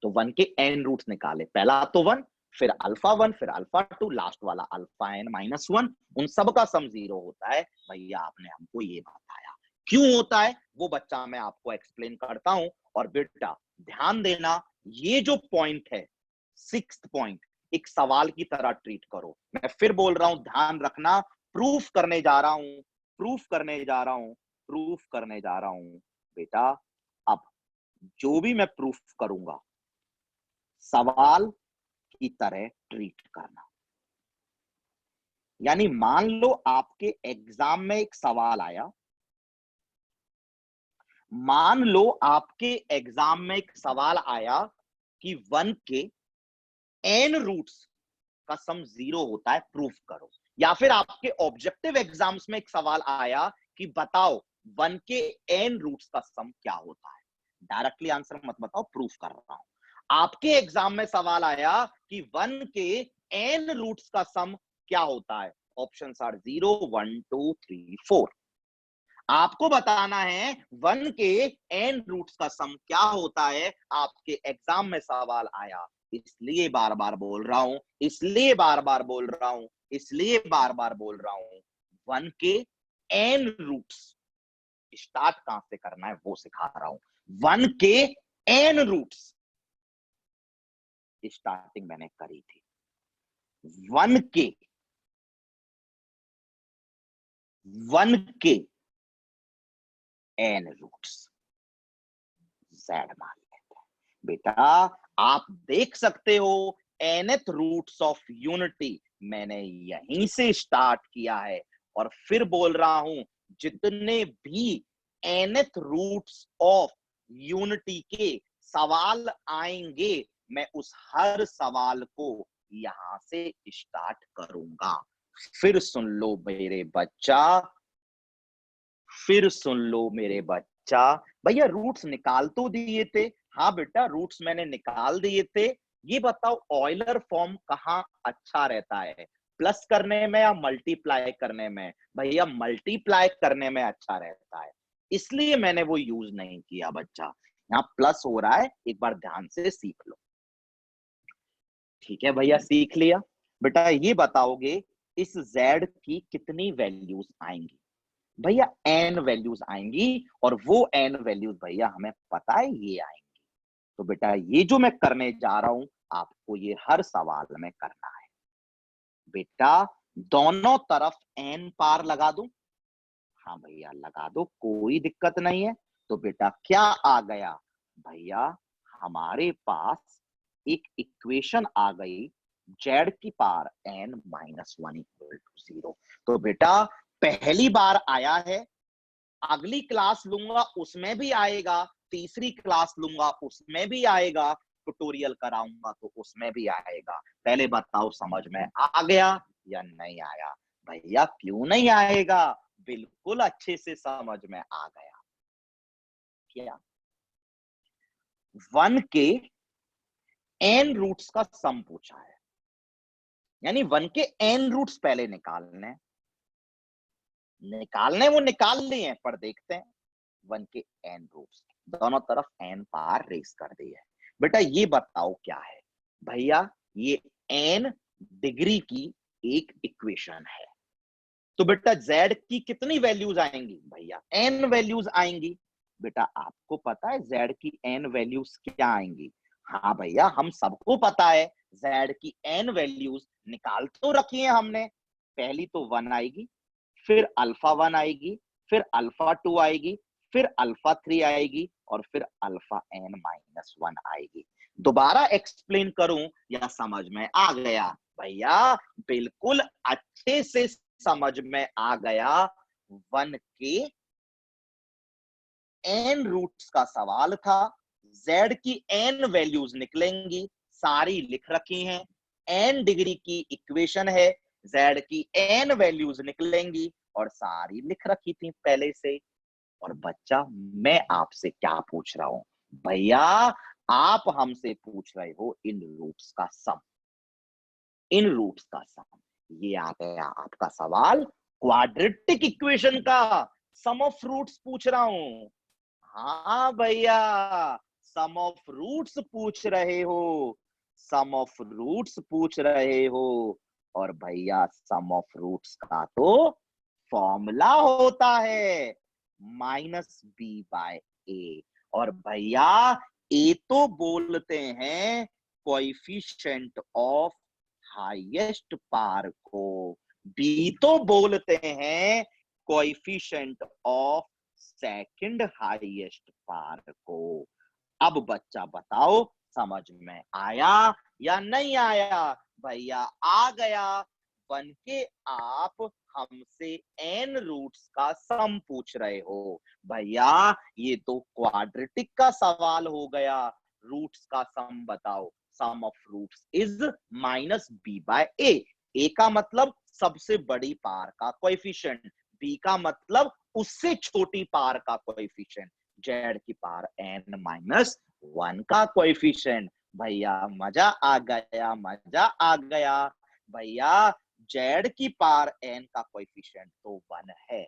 S1: तो 1 के n रूट्स निकाले, पहला तो 1, फिर अल्फा 1, फिर अल्फा 2, लास्ट वाला अल्फा n माइनस 1, उन सब का सम 0 होता है। भैया आपने हमको ये बताया क्यों होता है, वो बच्चा मैं आपको एक्सप्लेन करता हूं। और बेटा ध्यान देना, ये जो पॉइंट है 6th पॉइंट, एक सवाल की तरह ट्रीट करो। मैं फिर बोल रहा हूं, ध्यान रखना, प्रूफ करने जा रहा हूं, प्रूफ करने जा रहा हूं, प्रूफ करने जा रहा हूं। बेटा अब जो भी मैं प्रूफ करूंगा सवाल की तरह ट्रीट करना। यानी मान लो आपके एग्जाम में एक सवाल आया, मान लो आपके एग्जाम में एक सवाल आया कि 1 के n रूट्स का सम 0 होता है, प्रूफ करो। या फिर आपके ऑब्जेक्टिव एग्जाम्स में एक सवाल आया कि बताओ 1 के n रूट्स का सम क्या होता है। डायरेक्टली आंसर मत बताओ, प्रूफ कर रहा हूं। आपके एग्जाम में सवाल आया कि 1 के n रूट्स का सम क्या होता है। Option are 0, 1, 2, 3, 4। आपको बताना है 1 के n रूट्स का सम क्या होता है। आपके एग्जाम में सवाल आया, इसलिए बार बार बोल रहा हूं, इसलिए बार बार बोल रहा हूं, इसलिए बार बार बोल रहा हूं। 1 के n रूट्स स्टार्ट कहां से करना है वो सिखा रहा हूं। 1 के n रूट्स स्टार्टिंग मैंने करी थी। 1 के 1 के n रूट्स z मान लेते हैं। बेटा आप देख सकते हो nth रूट्स ऑफ यूनिटी मैंने यहीं से स्टार्ट किया है और फिर बोल रहा हूं जितने भी nth रूट्स ऑफ यूनिटी के सवाल आएंगे मैं उस हर सवाल को यहां से स्टार्ट करूंगा। फिर सुन लो मेरे बच्चा, फिर सुन लो मेरे बच्चा। भैया रूट्स निकाल तो दिए थे। हाँ बेटा रूट्स मैंने निकाल दिए थे। ये बताओ ऑयलर फॉर्म कहाँ अच्छा रहता है, प्लस करने में या मल्टीप्लाई करने में? भैया मल्टीप्लाई करने में अच्छा रहता है, इसलिए मैंने वो यूज नहीं किया। बच्चा यहाँ प्लस हो रहा है, एक बार ध्यान से सीख लो। ठीक है भैया, सीख लिया। बेटा ये बताओगे इस z की कितनी वैल्यूज आएंगी? भैया n वैल्यूज आएंगी, और वो n वैल्यूज भैया हमें पता है ये आएंगी। तो बेटा ये जो मैं करने जा रहा हूं, आपको ये हर सवाल में करना है। बेटा दोनों तरफ n पार लगा दूं? हाँ भैया लगा दो, कोई दिक्कत नहीं है। तो बेटा क्या आ गया भैया, हमारे पास एक इक्वेशन आ गई, z की power n minus one equal to zero. तो बेटा पहली बार आया है, अगली क्लास लूंगा उसमें भी आएगा, तीसरी क्लास लूंगा उसमें भी आएगा, ट्यूटोरियल कराऊंगा तो उसमें भी आएगा। पहले बताओ समझ में आ गया या नहीं आया? भैया क्यों नहीं आएगा, बिल्कुल अच्छे से समझ में आ गया। क्या 1 के n रूट्स का सम पूछा है, यानी 1 के n रूट्स पहले निकालने वो निकाल लिए हैं, पर देखते हैं 1 के n रूट्स, दोनों तरफ n पार रेस कर दी है। बेटा ये बताओ क्या है भैया, ये n डिग्री की एक इक्वेशन है। तो बेटा z की कितनी वैल्यूज आएंगी? भैया n वैल्यूज आएंगी। बेटा आपको पता है z की n वैल्यूज क्या आएंगी? हाँ भैया हम सबको पता है, z की n वैल्यूज निकाल तो रखी है हमने। पहली तो 1 आएगी, फिर अल्फा 1 आएगी, फिर अल्फा 2 आएगी, फिर अल्फा 3 आएगी, और फिर अल्फा n माइनस 1 आएगी। दोबारा एक्सप्लेन करूं या समझ में आ गया? भैया बिल्कुल अच्छे से समझ में आ गया। 1 के n रूट्स का सवाल था, z की n वैल्यूज निकलेंगी, सारी लिख रखी हैं। n डिग्री की इक्वेशन है, z की n वैल्यूज निकलेंगी और सारी लिख रखी थी पहले से। और बच्चा मैं आपसे क्या पूछ रहा हूं भैया, आप हमसे पूछ रहे हो इन रूट्स का सम, इन रूट्स का सम। ये आ गया आपका सवाल क्वाड्रेटिक इक्वेशन का, सम ऑफ रूट्स पूछ रहा हूं। हाँ भैया सम ऑफ रूट्स पूछ रहे हो, सम ऑफ रूट्स पूछ रहे हो। और भैया सम ऑफ रूट्स का तो फॉर्मूला होता है माइनस बी बाय ए। और भैया ए तो बोलते हैं कोएफिशिएंट ऑफ हाईएस्ट पावर को, बी तो बोलते हैं coefficient of second highest power को। अब बच्चा बताओ समझ में आया या नहीं आया? भैया आ गया। बन के आप हमसे n रूट्स का सम पूछ रहे हो। भैया ये तो क्वाड्रेटिक का सवाल हो गया, रूट्स का सम बताओ। Sum of roots is minus B by A का मतलब सबसे बड़ी पावर का कोएफिशिएंट, बी का मतलब उससे छोटी पावर का कोएफिशिएंट, जेड की पावर n माइनस 1 का कोएफिशिएंट। भैया मजा आ गया, मजा आ गया। भैया जेड की पावर n का कोएफिशिएंट तो 1 है।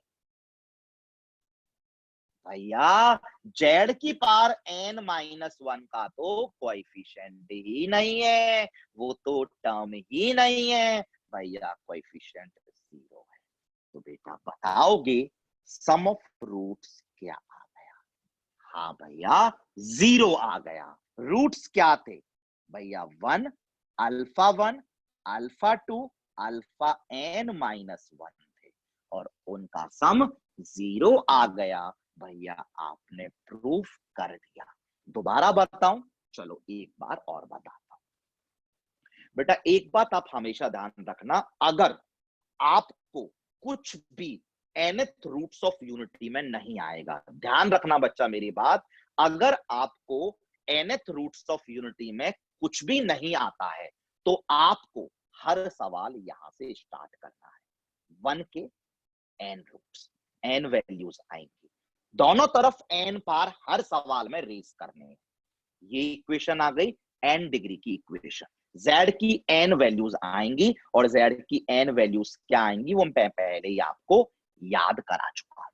S1: भैया जेड की पावर n माइनस 1 का तो कोएफिशिएंट ही नहीं है, वो तो टर्म ही नहीं है। भैया कोएफिशिएंट 0 है। तो बेटा बताओगे सम ऑफ रूट्स क्या आ गया? हाँ भैया 0 आ गया। रूट्स क्या थे भैया? 1, alpha 1, alpha 2, alpha n minus 1 थे, और उनका सम 0 आ गया। भैया आपने प्रूफ कर दिया। दोबारा बताऊं? चलो एक बार और बताता हूं। बेटा एक बात आप हमेशा ध्यान रखना, अगर आपको कुछ भी nth रूट्स ऑफ यूनिटी में नहीं आएगा, ध्यान रखना बच्चा मेरी बात, अगर आपको nth रूट्स ऑफ यूनिटी में कुछ भी नहीं आता है तो आपको हर सवाल यहां से स्टार्ट करना है। 1 के n रूट्स, n वैल्यूज आएंगी, दोनों तरफ n पार हर सवाल में रेस करने हैं। ये इक्वेशन आ गई n डिग्री की इक्वेशन। z की n वैल्यूज आएंगी, और z की n वैल्यूज क्या आएंगी वो मैं पहले ही आपको याद करा चुका हूं।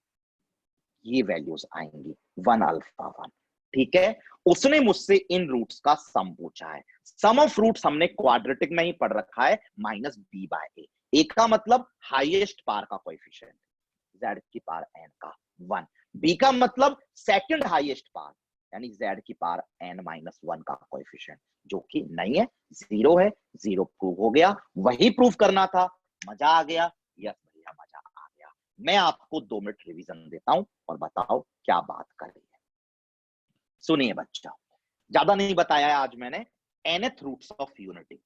S1: ये वैल्यूज आएंगी 1 अल्फा 1, ठीक है, उसने मुझसे इन रूट्स का सम पूछा है। सम ऑफ रूट्स हमने क्वाड्रेटिक में ही पढ़ रखा है, माइनस बी बाय ए। ए का मतलब हाईएस्ट पावर का कोएफिशिएंट, जेड की पावर एन का 1। बी का मतलब सेकंड हाईएस्ट पावर, यानी जेड की पावर एन माइनस 1 का कोएफिशिएंट, जो कि नहीं है, 0 है। 0 प्रूव हो गया, वही प्रूव करना था। मजा आ गया? यस भैया, मजा आ गया। मैं आपको 2 मिनट रिवीजन देता हूं और बताओ क्या बात कर रही है। सुनिए बच्चा, ज्यादा नहीं बताया है आज मैंने। nth रूट्स ऑफ यूनिटी,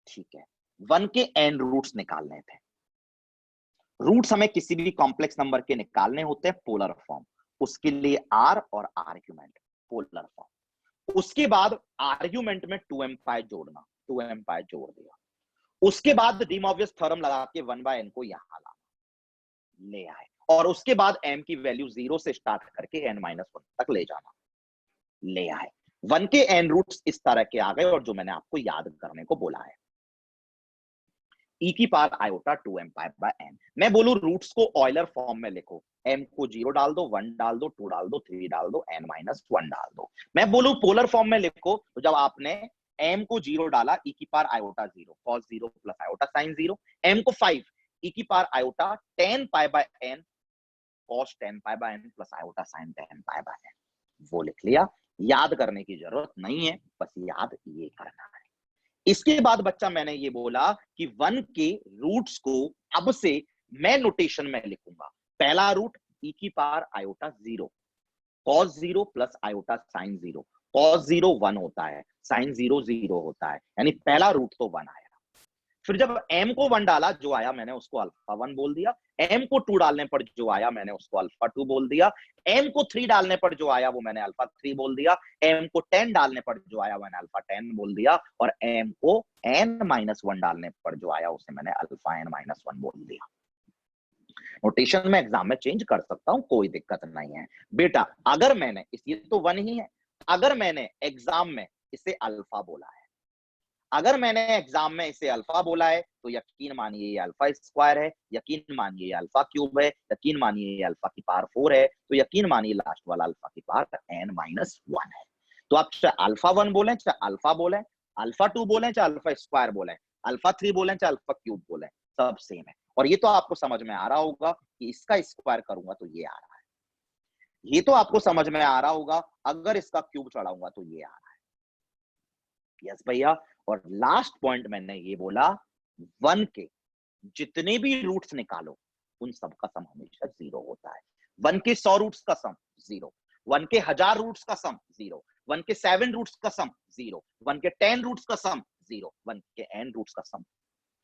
S1: ठीक है, 1 के n रूट्स निकालने थे। रूट्स हमें किसी भी कॉम्प्लेक्स नंबर के निकालने होते हैं पोलर फॉर्म, उसके लिए r और आर्ग्यूमेंट पोलर फॉर्म। उसके बाद आर्ग्यूमेंट में 2m पाई जोड़ना, 2m पाई जोड़ दिया। उसके बाद डी मोवियस थ्योरम लगा के 1/n को यहां लाना, ले आए, और उसके बाद m की वैल्यू 0 से स्टार्ट करके n-1 तक ले जाना, ले आए। 1 के n रूट्स इस तरह के आ गए, और जो मैंने आपको याद करने को बोला है, e की power iota 2m pi by n। मैं बोलूं रूट्स को ऑयलर फॉर्म में लिखो, m को 0 डाल दो, 1 डाल दो, 2 डाल दो, 3 डाल दो, n-1 डाल दो। मैं बोलूं पोलर फॉर्म में लिखो, तो जब आपने m को 0 डाला, e की power iota 0, cos 0 plus iota sign 0, m को 5, e की power iota 10 pi by n, cos 10 pi by n plus iota sign 10 pi by n, वो लिख लिया। याद करने की जरूरत नहीं है, बस याद ये करना है। इसके बाद बच्चा मैंने ये बोला कि 1 के रूट्स को अब से मैं नोटेशन में लिखूंगा। पहला रूट e की power iota 0, cos 0 plus iota sign 0, cos 0 1 होता है, साइन 0 0 होता है, यानी पहला रूट तो 1 आया। फिर जब m को 1 डाला, जो आया मैंने उसको अल्फा 1 बोल दिया। m को 2 डालने पर जो आया मैंने उसको अल्फा 2 बोल दिया। m को 3 डालने पर जो आया वो मैंने अल्फा 3 बोल दिया। m को 10 डालने पर जो आया मैंने अल्फा 10 बोल दिया, और m को n-1 डालने पर जो आया उसे मैंने अल्फा n-1 बोल दिया। नोटेशन में एग्जाम में चेंज कर सकता हूं, कोई दिक्कत नहीं है बेटा। अगर मैंने ये तो 1 ही है, अगर मैंने एग्जाम में इसे अल्फा बोला है, अगर मैंने एग्जाम में इसे अल्फा बोला है, तो यकीन मानिए ये अल्फा स्क्वायर है, यकीन मानिए ये अल्फा क्यूब है, यकीन मानिए ये अल्फा की पावर 4 है, तो यकीन मानिए लास्ट वाला अल्फा की पावर n-1 है। तो आप चाहे अल्फा 1 बोलें, चाहे अल्फा बोलें, अल्फा 2 बोलें, चाहे अल्फा स्क्वायर बोलें, अल्फा 3 बोलें, चाहे अल्फा क्यूब बोलें, सब सेम है। और ये तो आपको समझ में आ रहा होगा कि इसका स्क्वायर करूंगा तो ये आ रहा है, ये तो आपको समझ में आ रहा होगा अगर इसका क्यूब चढ़ाऊंगा तो ये आ रहा है। यस भैया। और लास्ट पॉइंट मैंने ये बोला, 1 के जितने भी रूट्स निकालो उन सबका सम हमेशा 0 होता है। 1 के 100 रूट्स का सम 0, 1 के 1000 रूट्स का सम 0, 1 के 7 रूट्स का सम 0, 1 के 10 रूट्स का सम 0, 1 के n रूट्स का सम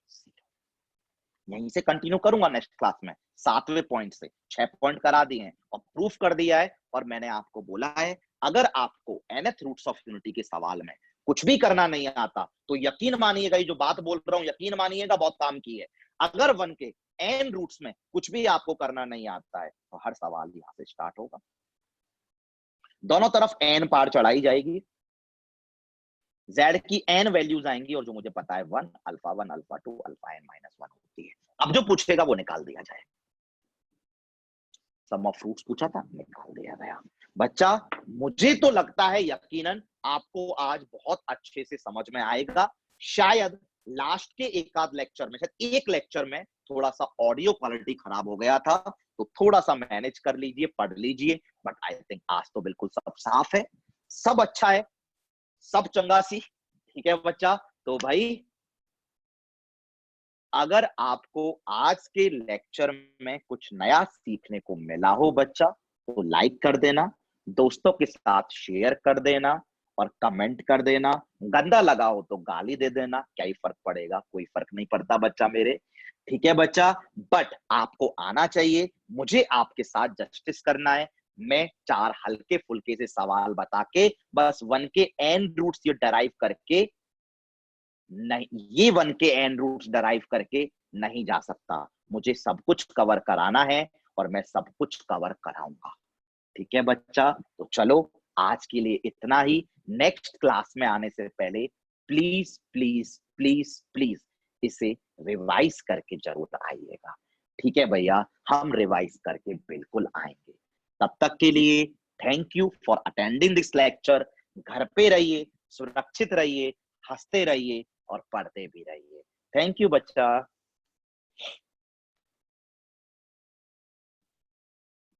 S1: 0। यहीं से कंटिन्यू करूंगा नेक्स्ट क्लास में 7वें पॉइंट से। 6 पॉइंट करा दिए हैं और प्रूफ कर दिया है, और मैंने आपको बोला है अगर आपको nth रूट्स ऑफ यूनिटी के सवाल में कुछ भी करना नहीं आता तो यकीन मानिएगा, ये जो बात बोल रहा हूं यकीन मानिएगा बहुत काम की है। अगर 1 के n रूट्स में कुछ भी आपको करना नहीं आता है तो हर सवाल यहां से स्टार्ट होगा, दोनों तरफ n पार चढ़ाई जाएगी, z की n वैल्यूज आएंगी, और जो मुझे पता है 1 अल्फा 1 अल्फा 2 अल्फा n-1 होती है। अब जो पूछेगा वो निकाल दिया जाए। सम ऑफ फ्रूट्स पूछा था, निकाल दिया गया। बच्चा मुझे तो लगता है यकीनन आपको आज बहुत अच्छे से समझ में आएगा। शायद लास्ट के एक आध लेक्चर में, शायद एक लेक्चर में थोड़ा सा ऑडियो क्वालिटी खराब हो गया था, तो थोड़ा सा मैनेज कर लीजिए, पढ़ लीजिए। बट आई थिंक आज तो बिल्कुल सब साफ है, सब अच्छा है, सब चंगा सी। ठीक है बच्चा, तो भाई अगर आपको आज के लेक्चर में कुछ नया सीखने को मिला हो बच्चा, तो लाइक कर देना, दोस्तों के साथ शेयर कर देना, और कमेंट कर देना। गंदा लगा हो तो गाली दे देना, क्या ही फर्क पड़ेगा, कोई फर्क नहीं पड़ता बच्चा मेरे। ठीक है बच्चा, बट आपको आना चाहिए, मुझे आपके साथ जस्टिस करना है। मैं 4 हल्के फुल्के से सवाल बता के बस 1 के n रूट्स ये डराइव करके नहीं, ये 1 के n रूट्स डराइव करके नहीं जा सकता। मुझे सब कुछ कवर कराना है, और मैं सब कुछ कवर कराऊंगा। ठीक है बच्चा, तो चलो आज के लिए इतना ही। नेक्स्ट क्लास में आने से पहले प्लीज प्लीज प्लीज प्लीज इसे रिवाइज करके जरूर आइएगा। ठीक है भैया, हम रिवाइज करके बिल्कुल आएंगे। तब तक के लिए thank you for attending this lecture. घर पे रहिए, सुरक्षित रहिए, हंसते रहिए और पढ़ते भी रहिए। थैंक यू बच्चा।